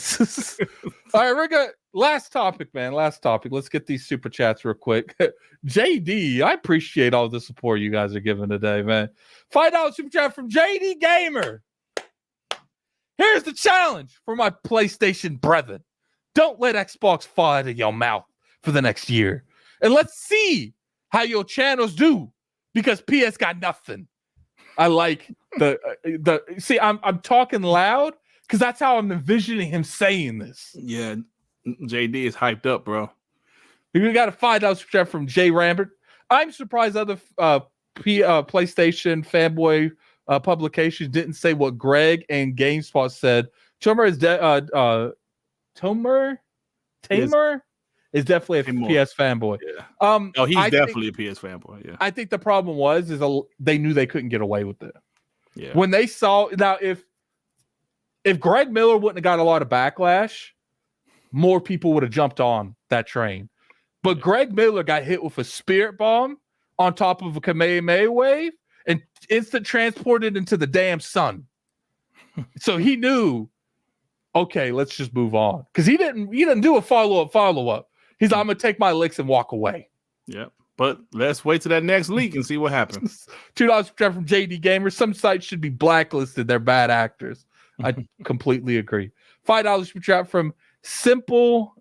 [SPEAKER 1] All right, last topic, man. Last topic. Let's get these super chats real quick. JD, I appreciate all the support you guys are giving today, man. $5 super chat from JD Gamer. Here's the challenge for my PlayStation brethren. Don't let Xbox fall out of your mouth for the next year. And let's see how your channels do, because PS got nothing. I like see, I'm talking loud because that's how I'm envisioning him saying this.
[SPEAKER 2] Yeah, JD is hyped up, bro.
[SPEAKER 1] We got a $5 super chat from Jay Rambert. I'm surprised other PlayStation fanboy publications didn't say what Greg and GameSpot said. Tamer is definitely a PS fanboy.
[SPEAKER 2] Yeah. He's definitely a PS fanboy. Yeah.
[SPEAKER 1] I think the problem was they knew they couldn't get away with it.
[SPEAKER 2] Yeah.
[SPEAKER 1] When they saw, now if Greg Miller wouldn't have got a lot of backlash, more people would have jumped on that train. But Greg Miller got hit with a spirit bomb on top of a Kamehameha wave and instant transported into the damn sun. So he knew, okay, let's just move on. Because he didn't do a follow-up. He's like, I'm gonna take my licks and walk away.
[SPEAKER 2] Yep. But let's wait till that next leak and see what happens.
[SPEAKER 1] $2 from JD Gamer. Some sites should be blacklisted. They're bad actors. I completely agree. $5 from Simple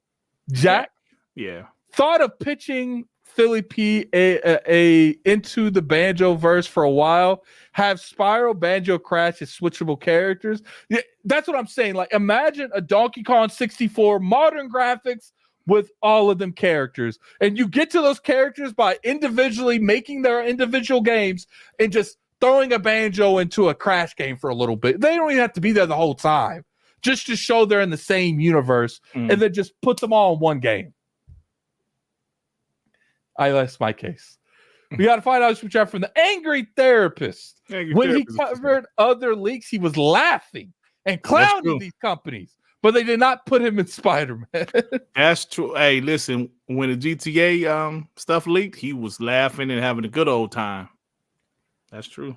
[SPEAKER 1] Jack.
[SPEAKER 2] Yeah.
[SPEAKER 1] Thought of pitching Philly P a into the Banjo verse for a while. Have Spiral, Banjo, Crash as switchable characters. Yeah, that's what I'm saying. Like, imagine a Donkey Kong 64 modern graphics with all of them characters, and you get to those characters by individually making their individual games and just throwing a Banjo into a Crash game for a little bit. They don't even have to be there the whole time, just to show they're in the same universe, and then just put them all in one game. That's my case. We got to find out what you have from the Angry Therapist. When he covered other leaks, he was laughing and clowning these companies, but they did not put him in Spider-Man.
[SPEAKER 2] That's true. Hey, listen, when the GTA stuff leaked, he was laughing and having a good old time. That's true.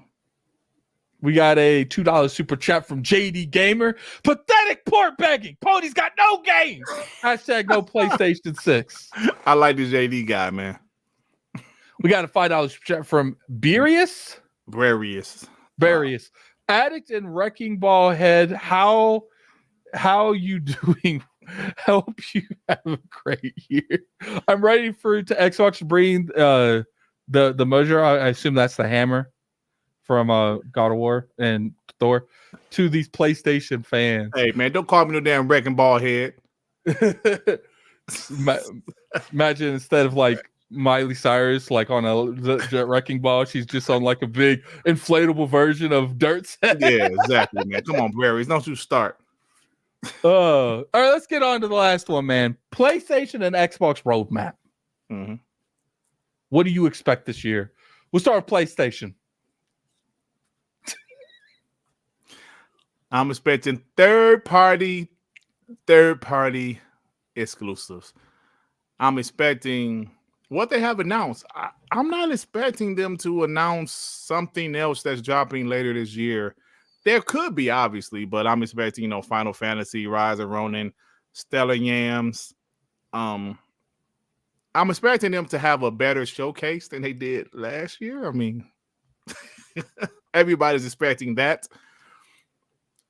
[SPEAKER 1] We got a $2 super chat from JD Gamer. Pathetic port begging. Pony's got no games. Hashtag no PlayStation 6.
[SPEAKER 2] I like this JD guy, man.
[SPEAKER 1] We got a $5 super chat from Barius. Addict and Wrecking Ball Head. How you doing? Hope you have a great year. I'm ready for to Xbox to bring the measure. I assume that's the hammer from God of War and Thor to these PlayStation fans.
[SPEAKER 2] Hey man, don't call me no damn Wrecking Ball Head.
[SPEAKER 1] Imagine instead of like Miley Cyrus, like on a wrecking ball, she's just on like a big inflatable version of Dirt's head.
[SPEAKER 2] Yeah, exactly, man. Come on, Barry. Don't you start.
[SPEAKER 1] All right, let's get on to the last one, man. PlayStation and Xbox roadmap.
[SPEAKER 2] Mm-hmm.
[SPEAKER 1] What do you expect this year? We'll start with PlayStation.
[SPEAKER 2] I'm expecting third-party exclusives. I'm expecting what they have announced. I'm not expecting them to announce something else that's dropping later this year. There could be, obviously, but I'm expecting, Final Fantasy, Rise of Ronin, Stellar Yams. I'm expecting them to have a better showcase than they did last year. I mean, everybody's expecting that.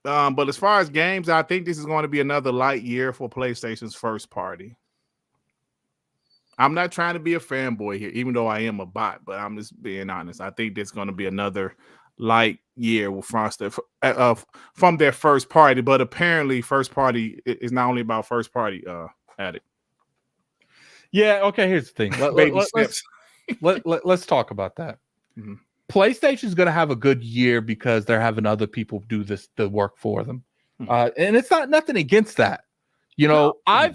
[SPEAKER 2] But as far as games, I think this is going to be another light year for PlayStation's first party. I'm not trying to be a fanboy here, even though I am a bot, but I'm just being honest. I think there's going to be another light year from their first party, but apparently first party is not only about first party Addict.
[SPEAKER 1] Yeah, okay, here's the thing. Let's talk about that.
[SPEAKER 2] Mm-hmm.
[SPEAKER 1] PlayStation's going to have a good year because they're having other people do the work for them. Mm-hmm. And it's not nothing against that. I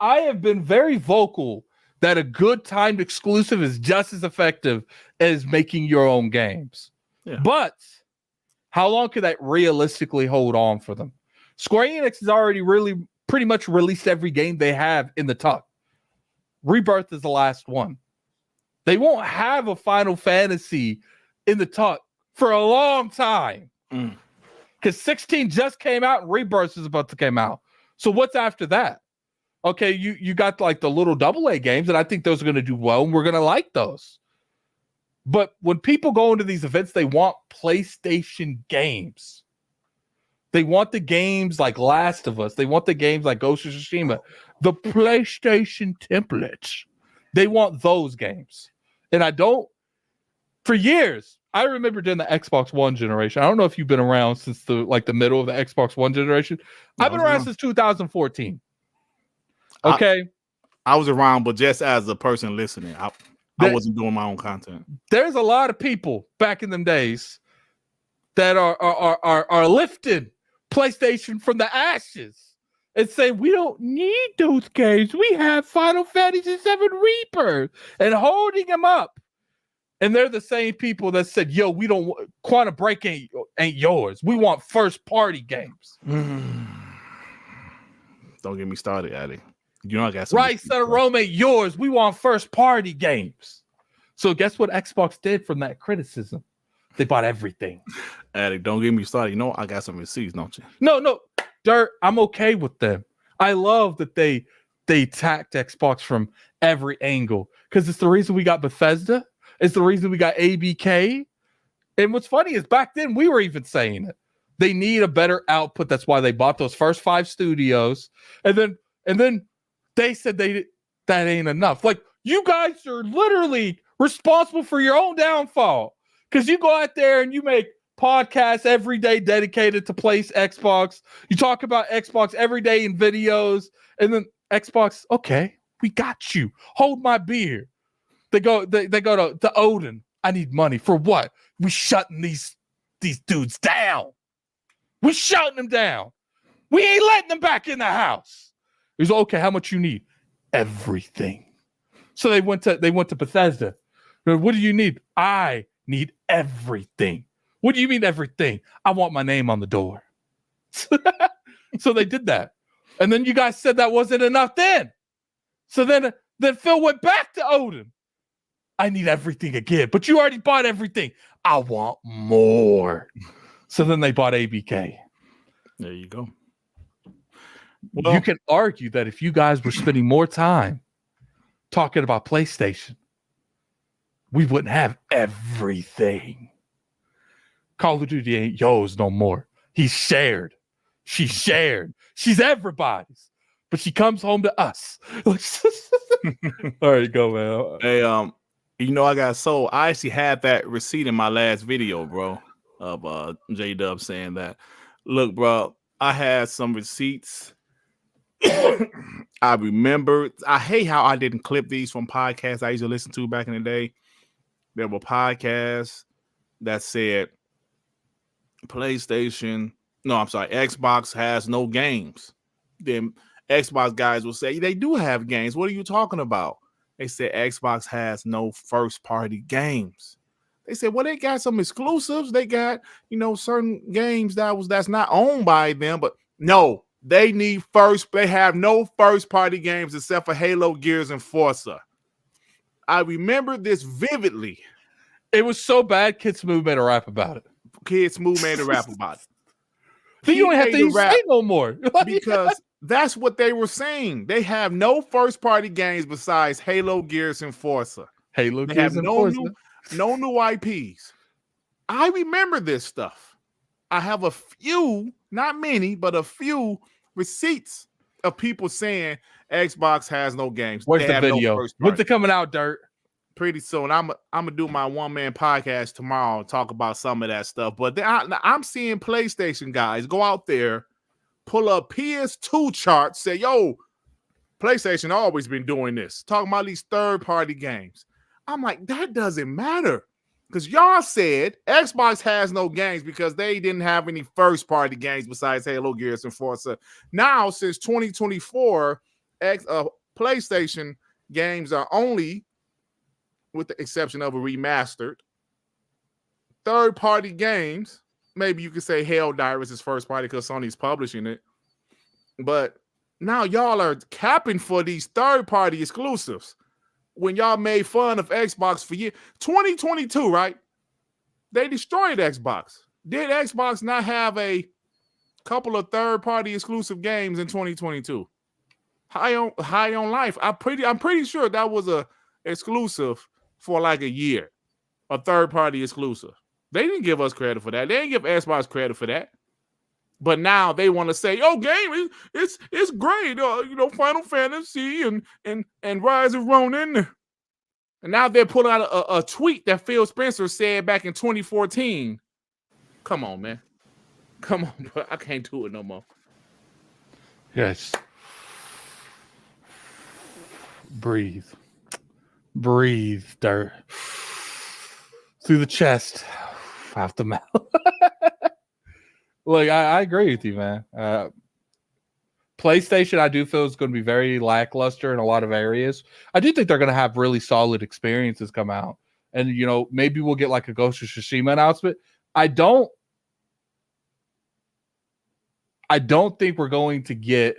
[SPEAKER 1] have been very vocal that a good timed exclusive is just as effective as making your own games. Yeah. But how long could that realistically hold on for them? Square Enix has already really pretty much released every game they have in the tuck. Rebirth is the last one. They won't have a Final Fantasy in the tuck for a long time. Because 16 just came out and Rebirth is about to come out. So what's after that? Okay, you got like the little AA games, and I think those are going to do well, and we're going to like those. But when people go into these events, they want PlayStation games. They want the games like Last of Us. They want the games like Ghost of Tsushima. The PlayStation templates. They want those games. And for years, I remember during the Xbox One generation. I don't know if you've been around since the middle of the Xbox One generation. No, I've been around since 2014. Okay.
[SPEAKER 2] I was around, but just as a person listening, I wasn't doing my own content.
[SPEAKER 1] There's a lot of people back in them days that are lifting PlayStation from the ashes and saying, we don't need those games. We have Final Fantasy VII Rebirth, and holding them up. And they're the same people that said, yo, we don't Quantum Break ain't yours. We want first party games.
[SPEAKER 2] Don't get me started, Addy. I got
[SPEAKER 1] Right, Son of Rome ain't yours. We want first party games. So guess what Xbox did from that criticism? They bought everything.
[SPEAKER 2] Addy, don't get me started. I got some receipts, don't you?
[SPEAKER 1] No. Dirt, I'm okay with them. I love that they attacked Xbox from every angle because it's the reason we got Bethesda. It's the reason we got ABK. And what's funny is back then we were even saying it. They need a better output. That's why they bought those first 5 studios. And then they said they that ain't enough. Like, you guys are literally responsible for your own downfall because you go out there and you make podcasts every day dedicated to Xbox. You talk about Xbox every day in videos, and then Xbox, okay, we got you. Hold my beer. They go to Odin. I need money for what? We shutting these dudes down. We shutting them down. We ain't letting them back in the house. He's okay. How much you need? Everything. So they went to Bethesda. What do you need? I need everything. What do you mean everything? I want my name on the door. So they did that. And then you guys said that wasn't enough then. So then Phil went back to Odin. I need everything again. But you already bought everything. I want more. So then they bought ABK.
[SPEAKER 2] There you go.
[SPEAKER 1] Well, you can argue that if you guys were spending more time talking about PlayStation, we wouldn't have everything. Call of Duty ain't yours no more. He's shared. She's shared. She's everybody's. But she comes home to us. All right, go, man.
[SPEAKER 2] Hey, I got sold. I actually had that receipt in my last video, bro, of J-Dub saying that. Look, bro, I had some receipts. I remember. I hate how I didn't clip these from podcasts I used to listen to back in the day. There were podcasts that said Xbox has no games. Then Xbox guys will say they do have games. What are you talking about? They said Xbox has no first-party games. They said, well, they got some exclusives. They got, certain games that's not owned by them, but no, they have no first-party games except for Halo, Gears, and Forza. I remember this vividly.
[SPEAKER 1] It was so bad, Kid Smooth made a rap about it.
[SPEAKER 2] Kid Smooth made a rap about it.
[SPEAKER 1] So you don't have to say no more.
[SPEAKER 2] Because that's what they were saying. They have no first-party games besides Halo, Gears, and Forza.
[SPEAKER 1] Halo, Gears, and Forza.
[SPEAKER 2] No new IPs. I remember this stuff. I have a few, not many, but a few receipts of people saying Xbox has no games.
[SPEAKER 1] Where's the video? When's it coming out, Dirt?
[SPEAKER 2] Pretty soon. I'm gonna do my one-man podcast tomorrow and talk about some of that stuff. But I'm seeing PlayStation guys go out there, pull up PS2 charts, say, yo, PlayStation always been doing this, talking about these third-party games. I'm like, that doesn't matter. Because y'all said Xbox has no games because they didn't have any first-party games besides Halo, Gears, and Forza. Now, since 2024, PlayStation games are only, with the exception of a remastered, third-party games. Maybe you could say Helldivers is first-party because Sony's publishing it. But now y'all are capping for these third-party exclusives. When y'all made fun of Xbox for years. 2022, right? They destroyed Xbox. Did Xbox not have a couple of third-party exclusive games in 2022? High on Life. I'm pretty sure that was a exclusive for like a year. A third-party exclusive. They didn't give us credit for that. They didn't give Xbox credit for that. But now they want to say, "Oh, game, it's great." Final Fantasy and Rise of Ronin, and now they're pulling out a tweet that Phil Spencer said back in 2014. Come on, man, come on, bro. I can't do it no more.
[SPEAKER 1] Yes, breathe, Dirt, through the chest, out the mouth. Look, I agree with you, man. PlayStation, I do feel is going to be very lackluster in a lot of areas. I do think they're going to have really solid experiences come out. And, maybe we'll get like a Ghost of Tsushima announcement. I don't think we're going to get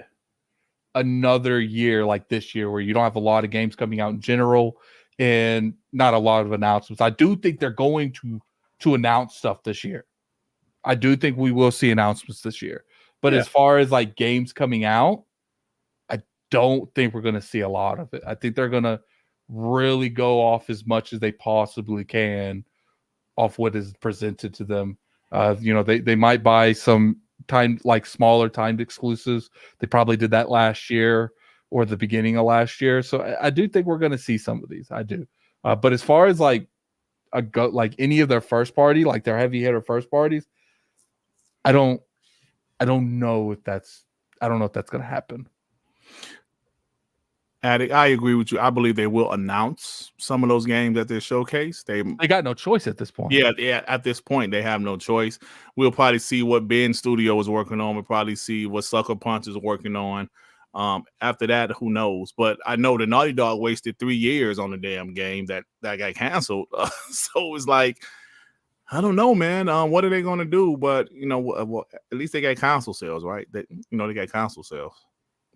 [SPEAKER 1] another year like this year where you don't have a lot of games coming out in general and not a lot of announcements. I do think they're going to announce stuff this year. I do think we will see announcements this year. But as far as like games coming out, I don't think we're going to see a lot of it. I think they're going to really go off as much as they possibly can off what is presented to them. They might buy some smaller timed exclusives. They probably did that last year or the beginning of last year. So I do think we're going to see some of these. I do. But as far as like any of their first party, like their heavy hitter first parties, I don't know if that's going to happen.
[SPEAKER 2] Addict, I agree with you. I believe they will announce some of those games at their showcase. They
[SPEAKER 1] got no choice at this point.
[SPEAKER 2] Yeah. At this point, they have no choice. We'll probably see what Ben Studio is working on. We'll probably see what Sucker Punch is working on. After that, who knows? But I know the Naughty Dog wasted 3 years on the damn game that got canceled. So it's like, I don't know, man. What are they going to do? But well, at least they got console sales, right? They got console sales.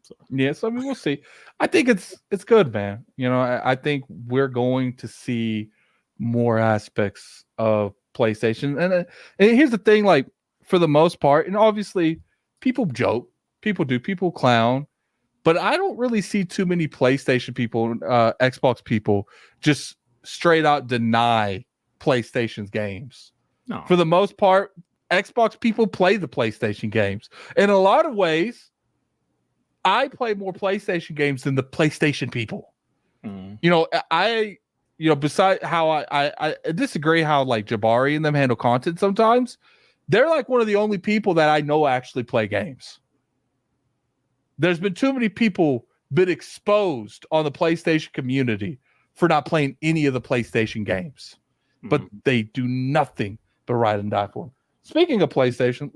[SPEAKER 2] So.
[SPEAKER 1] Yes, I mean, we'll see. I think it's good, man. I think we're going to see more aspects of PlayStation. And here's the thing, like, for the most part, and obviously people joke, people clown, but I don't really see too many PlayStation people, Xbox people just straight out deny PlayStation's games.
[SPEAKER 2] No.
[SPEAKER 1] For the most part, Xbox people play the PlayStation games. In a lot of ways, I play more PlayStation games than the PlayStation people.
[SPEAKER 2] Mm.
[SPEAKER 1] Besides how I disagree how like Jabari and them handle content sometimes, they're like one of the only people that I know actually play games. There's been too many people been exposed on the PlayStation community for not playing any of the PlayStation games, but they do nothing but ride and die for them. Speaking of PlayStation,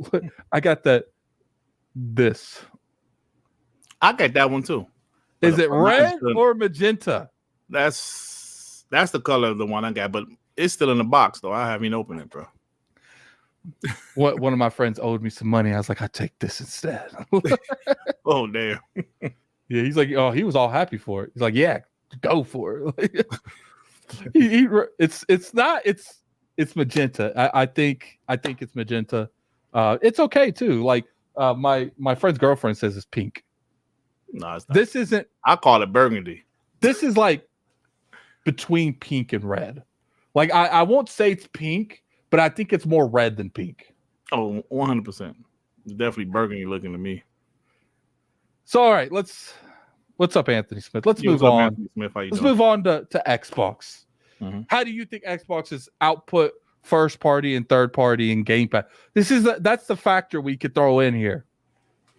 [SPEAKER 1] I got this.
[SPEAKER 2] I got that one too.
[SPEAKER 1] Is it red or magenta?
[SPEAKER 2] That's the color of the one I got, but it's still in the box though. I haven't opened it, bro.
[SPEAKER 1] One of my friends owed me some money. I was like, I take this instead.
[SPEAKER 2] Oh damn.
[SPEAKER 1] Yeah, he's like, oh, he was all happy for it. He's like, yeah, go for it. It's magenta. I think it's magenta. It's okay too. Like my friend's girlfriend says it's pink.
[SPEAKER 2] No, it's not.
[SPEAKER 1] This isn't.
[SPEAKER 2] I call it burgundy.
[SPEAKER 1] This is like between pink and red. Like I won't say it's pink, but I think it's more red than pink.
[SPEAKER 2] Oh, 100%. It's definitely burgundy looking to me.
[SPEAKER 1] So all right, what's up, Anthony Smith? Let's move on.
[SPEAKER 2] Anthony Smith, how you
[SPEAKER 1] let's
[SPEAKER 2] doing?
[SPEAKER 1] move on to Xbox. Mm-hmm. How do you think Xbox's output first party and third party and Game Pass? That's the factor we could throw in here.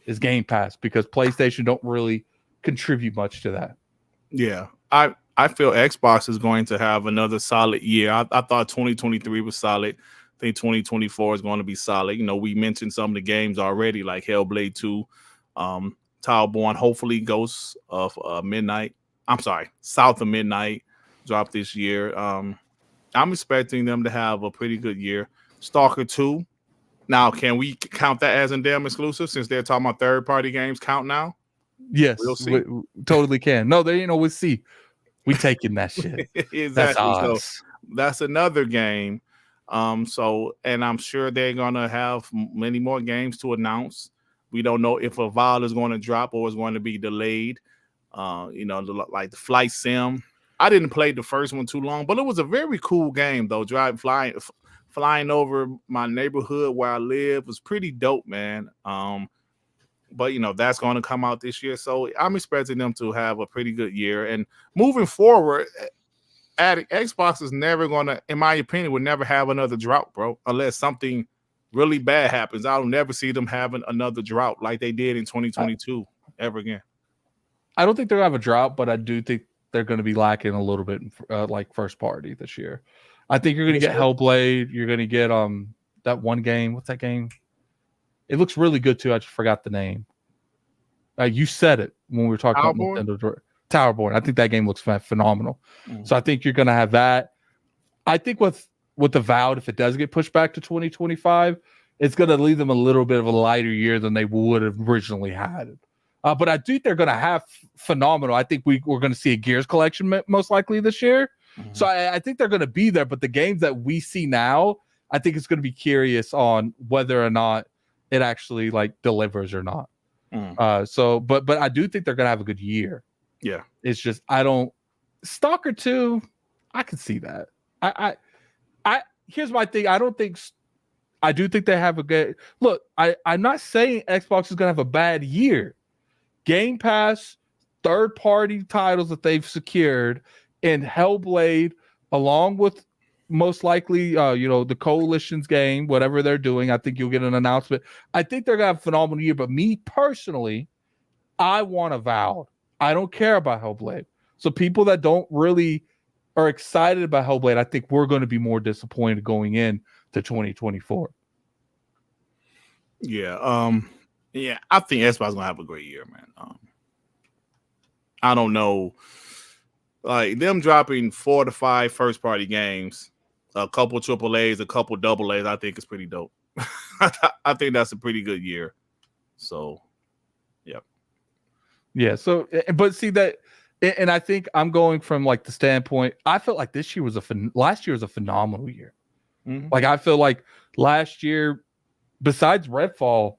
[SPEAKER 1] Is Game Pass, because PlayStation don't really contribute much to that.
[SPEAKER 2] Yeah, I feel Xbox is going to have another solid year. I thought 2023 was solid. I think 2024 is going to be solid. We mentioned some of the games already, like Hellblade 2, Towerborn, hopefully Ghosts of Midnight. I'm sorry, South of Midnight dropped this year. I'm expecting them to have a pretty good year. Stalker 2. Now, can we count that as a damn exclusive since they're talking about third-party games count now?
[SPEAKER 1] Yes, we'll see. We totally can. No, we'll see. We taking that shit.
[SPEAKER 2] Exactly.
[SPEAKER 1] That's us.
[SPEAKER 2] So that's another game. And I'm sure they're gonna have many more games to announce. We don't know if Avowed is going to drop or is going to be delayed. Like the Flight Sim. I didn't play the first one too long, but it was a very cool game though. Flying over my neighborhood where I live was pretty dope, man. But that's going to come out this year, so I'm expecting them to have a pretty good year. And moving forward, Xbox is never going to, in my opinion, would never have another drought, bro, unless something really bad happens. I'll never see them having another drought like they did in 2022 ever again.
[SPEAKER 1] I don't think they're gonna have a drought, but I do think they're going to be lacking a little bit like first party this year. I think you're going to get Hellblade. You're going to get that one game. What's that game? It looks really good too. I just forgot the name. You said it when we were talking about Nintendo Towerborn. I think that game looks phenomenal. Mm-hmm. So I think you're going to have that. I think with Avowed, if it does get pushed back to 2025, it's going to leave them a little bit of a lighter year than they would have originally had. But I do think they're going to have phenomenal. I think we're going to see a Gears collection most likely this year. Mm-hmm. So I think they're going to be there, but the games that we see now, I think it's going to be curious on whether or not it actually like delivers or not. Mm. But I do think they're going to have a good year.
[SPEAKER 2] Yeah.
[SPEAKER 1] It's just, Stalker 2, I can see that. Here's my thing. I do think they have a good look. I'm not saying Xbox is going to have a bad year. Game Pass third-party titles that they've secured in Hellblade, along with most likely, the Coalition's game, whatever they're doing. I think you'll get an announcement. I think they're going to have a phenomenal year. But me personally, I want Avowed. I don't care about Hellblade. So people that don't really are excited about Hellblade, I think we're going to be more disappointed going in to 2024.
[SPEAKER 2] Yeah. Yeah, I think Xbox gonna have a great year, man. I don't know. Like them dropping 4 to 5 first party games, a couple AAAs, a couple AA's, I think is pretty dope. I think that's a pretty good year. So, yep.
[SPEAKER 1] Yeah. So, but see that, and I think I'm going from like the standpoint. I felt like this year was last year was a phenomenal year.
[SPEAKER 2] Mm-hmm.
[SPEAKER 1] Like I feel like last year, besides Redfall,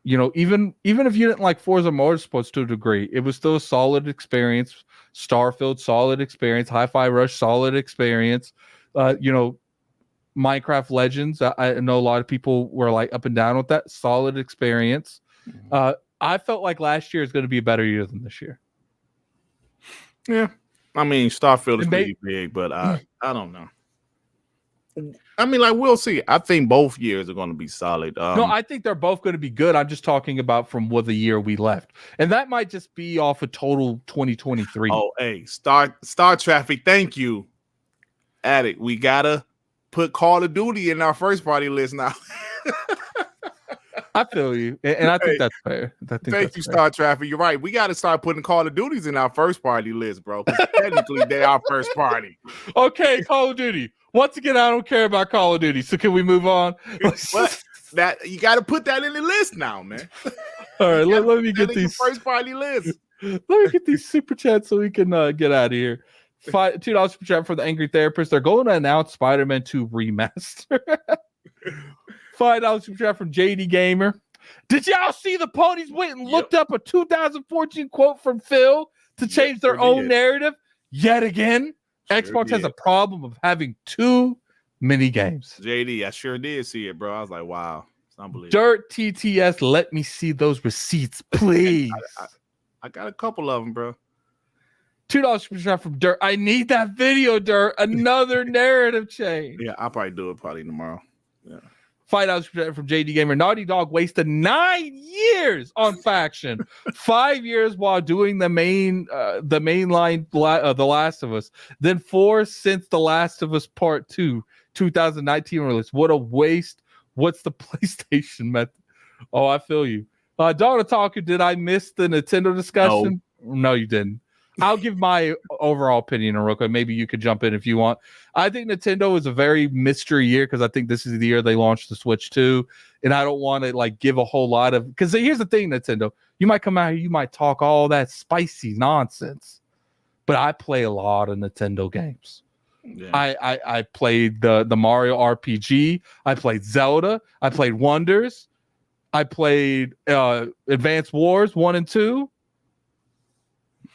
[SPEAKER 1] even if you didn't like Forza Motorsports to a degree, it was still a solid experience. Starfield, solid experience. Hi-Fi Rush, solid experience. Minecraft Legends, I know a lot of people were like up and down with that. Solid experience. I felt like last year is going to be a better year than this year.
[SPEAKER 2] Yeah, I mean Starfield is pretty big, but I don't know. I mean, like we'll see. I think both years are going to be solid.
[SPEAKER 1] No, I think they're both going to be good. I'm just talking about from what the year we left, and that might just be off of total 2023.
[SPEAKER 2] Oh, hey, Star Traffic. Thank you, Addict. We gotta put Call of Duty in our first party list now.
[SPEAKER 1] I feel you, and I think that's fair.
[SPEAKER 2] Thank you, Star Traffic. You're right. We got to start putting Call of Duties in our first party list, bro. Because technically, they are first party.
[SPEAKER 1] Okay, Call of Duty. Once again, I don't care about Call of Duty. So can we move on?
[SPEAKER 2] But that you got to put that in the list now, man.
[SPEAKER 1] All right, let me get these
[SPEAKER 2] first party list.
[SPEAKER 1] Let me get these super chats so we can get out of here. $2 super chat for the Angry Therapist. They're going to announce Spider-Man 2 remaster. $5 super chat from JD Gamer. Did y'all see the ponies went and looked up a 2014 quote from Phil to change their own narrative yet again? Xbox has a problem of having too many games.
[SPEAKER 2] JD, I sure did see it, bro. I was like, wow, it's unbelievable.
[SPEAKER 1] Dirt TTS, let me see those receipts, please.
[SPEAKER 2] I got a couple of them, bro.
[SPEAKER 1] $2 super chat from Dirt. I need that video, Dirt. Another narrative change.
[SPEAKER 2] Yeah, I'll probably do it tomorrow. Yeah.
[SPEAKER 1] $5 from JD Gamer. Naughty Dog wasted 9 years on Faction, 5 years while doing the main line, The Last of Us, then 4 since The Last of Us Part 2, 2019 release. What a waste. What's the PlayStation method? Oh, I feel you. Dog Talker, did I miss the Nintendo discussion? No, you didn't. I'll give my overall opinion on real quick. Maybe you could jump in if you want. I think Nintendo is a very mystery year because I think this is the year they launched the Switch 2, and I don't want to like give a whole lot of, because here's the thing, Nintendo, you might come out here, you might talk all that spicy nonsense, but I play a lot of Nintendo games. Yeah. I played the Mario RPG. I played Zelda. I played Wonders. I played Advance Wars 1 and 2.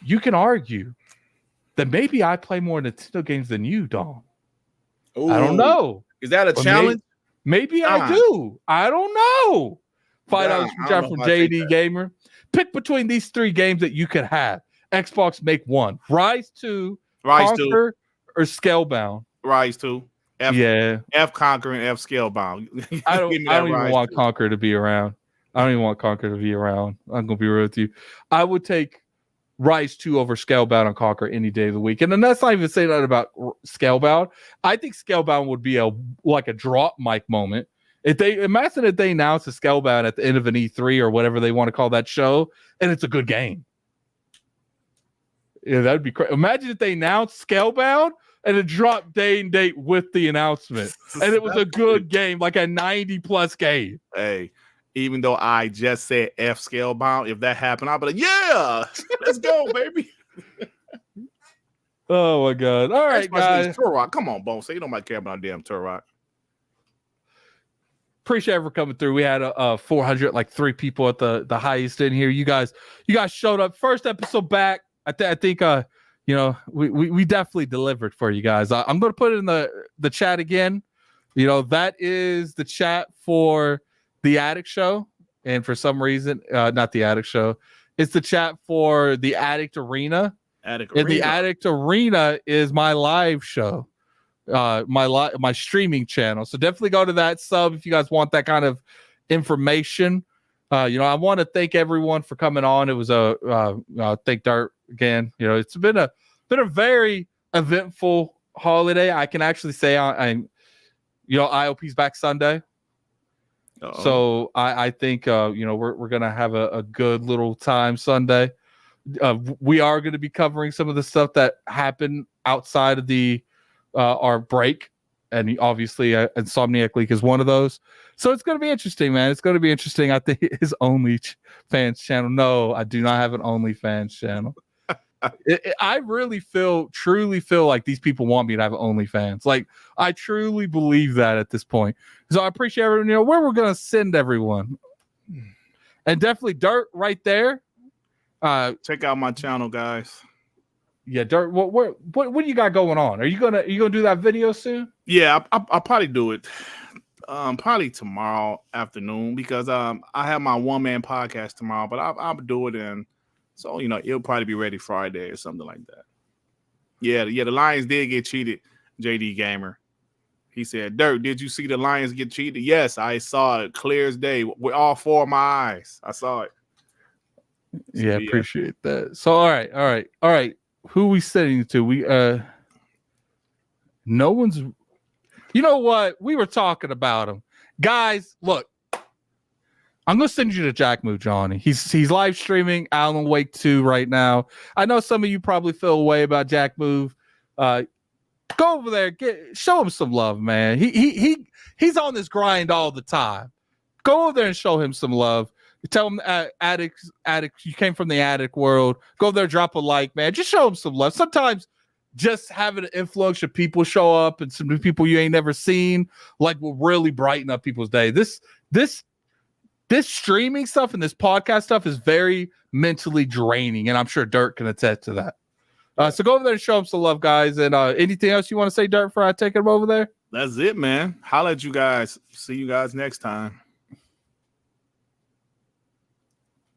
[SPEAKER 1] You can argue that maybe I play more Nintendo games than you, Dom. Ooh. I don't know.
[SPEAKER 2] Is that a challenge?
[SPEAKER 1] Maybe I do. I don't know. $5 from JD Gamer. Pick between these 3 games that you could have. Xbox, make one. Rise 2, Conquer, or Scalebound.
[SPEAKER 2] Rise 2. F Conquer and F Scalebound.
[SPEAKER 1] I don't even want Conquer to be around. I'm going to be real with you. I would take Rise 2 over Scalebound and Conquer any day of the week. And then that's not even saying that about Scalebound. I think Scalebound would be a drop mic moment. If they announce a Scalebound at the end of an E3 or whatever they want to call that show, and it's a good game. Yeah, that'd be crazy. Imagine if they announced Scalebound and it dropped day and date with the announcement. And it was a good game, like a 90+ game.
[SPEAKER 2] Hey, even though I just said F Scalebound, if that happened, I'll be like, yeah, let's go, baby.
[SPEAKER 1] Oh, my God. All right, guys.
[SPEAKER 2] Turok. Come on, Bone. Say you don't care about damn Turok.
[SPEAKER 1] Appreciate it for coming through. We had 403 people at the highest in here. You guys showed up. First episode back. I think we definitely delivered for you guys. I'm going to put it in the chat again. That is the chat for the Attic Show, and for some reason, not the Attic Show. It's the chat for the Addict Arena. The Addict Arena is my live show, my streaming channel. So definitely go to that sub if you guys want that kind of information. I want to thank everyone for coming on. It was thank Dirt again. It's been a very eventful holiday. I can actually say IOP's back Sunday. Uh-oh. So I think we're gonna have a good little time Sunday. We are going to be covering some of the stuff that happened outside of the our break, and obviously Insomniac Leak is one of those. So it's going to be interesting, man. It's going to be interesting. I think his OnlyFans channel. No, I do not have an OnlyFans channel. I really truly feel like these people want me to have OnlyFans. Like, I truly believe that at this point. So I appreciate everyone. Where we're going to send everyone, and definitely Dirt right there.
[SPEAKER 2] Check out my channel, guys.
[SPEAKER 1] Yeah, Dirt. What do you got going on? Are you gonna do that video soon?
[SPEAKER 2] Yeah, I'll probably do it. Probably tomorrow afternoon, because I have my one-man podcast tomorrow, but I'll do it, and so it'll probably be ready Friday or something like that. Yeah, the Lions did get cheated. JD Gamer, he said, "Dirt, did you see the Lions get cheated?" Yes, I saw it clear as day with all four of my eyes. I saw it.
[SPEAKER 1] So, yeah, appreciate that. So all right. Who we sending to? We no one's. You know what? We were talking about him, guys. Look, I'm gonna send you to Jack Move Johnny. He's live streaming Alan Wake 2 right now. I know some of you probably feel away about Jack Move. Go over there, show him some love, man. He's on this grind all the time. Go over there and show him some love. Tell him, addict, you came from the addict world. Go there, drop a like, man. Just show him some love. Sometimes just having an influx of people show up and some new people you ain't never seen, will really brighten up people's day. This streaming stuff and this podcast stuff is very mentally draining, and I'm sure Dirt can attest to that. So go over there and show him some love, guys. And anything else you want to say, Dirt, before I take him over there?
[SPEAKER 2] That's it, man. Holla at you guys. See you guys next time.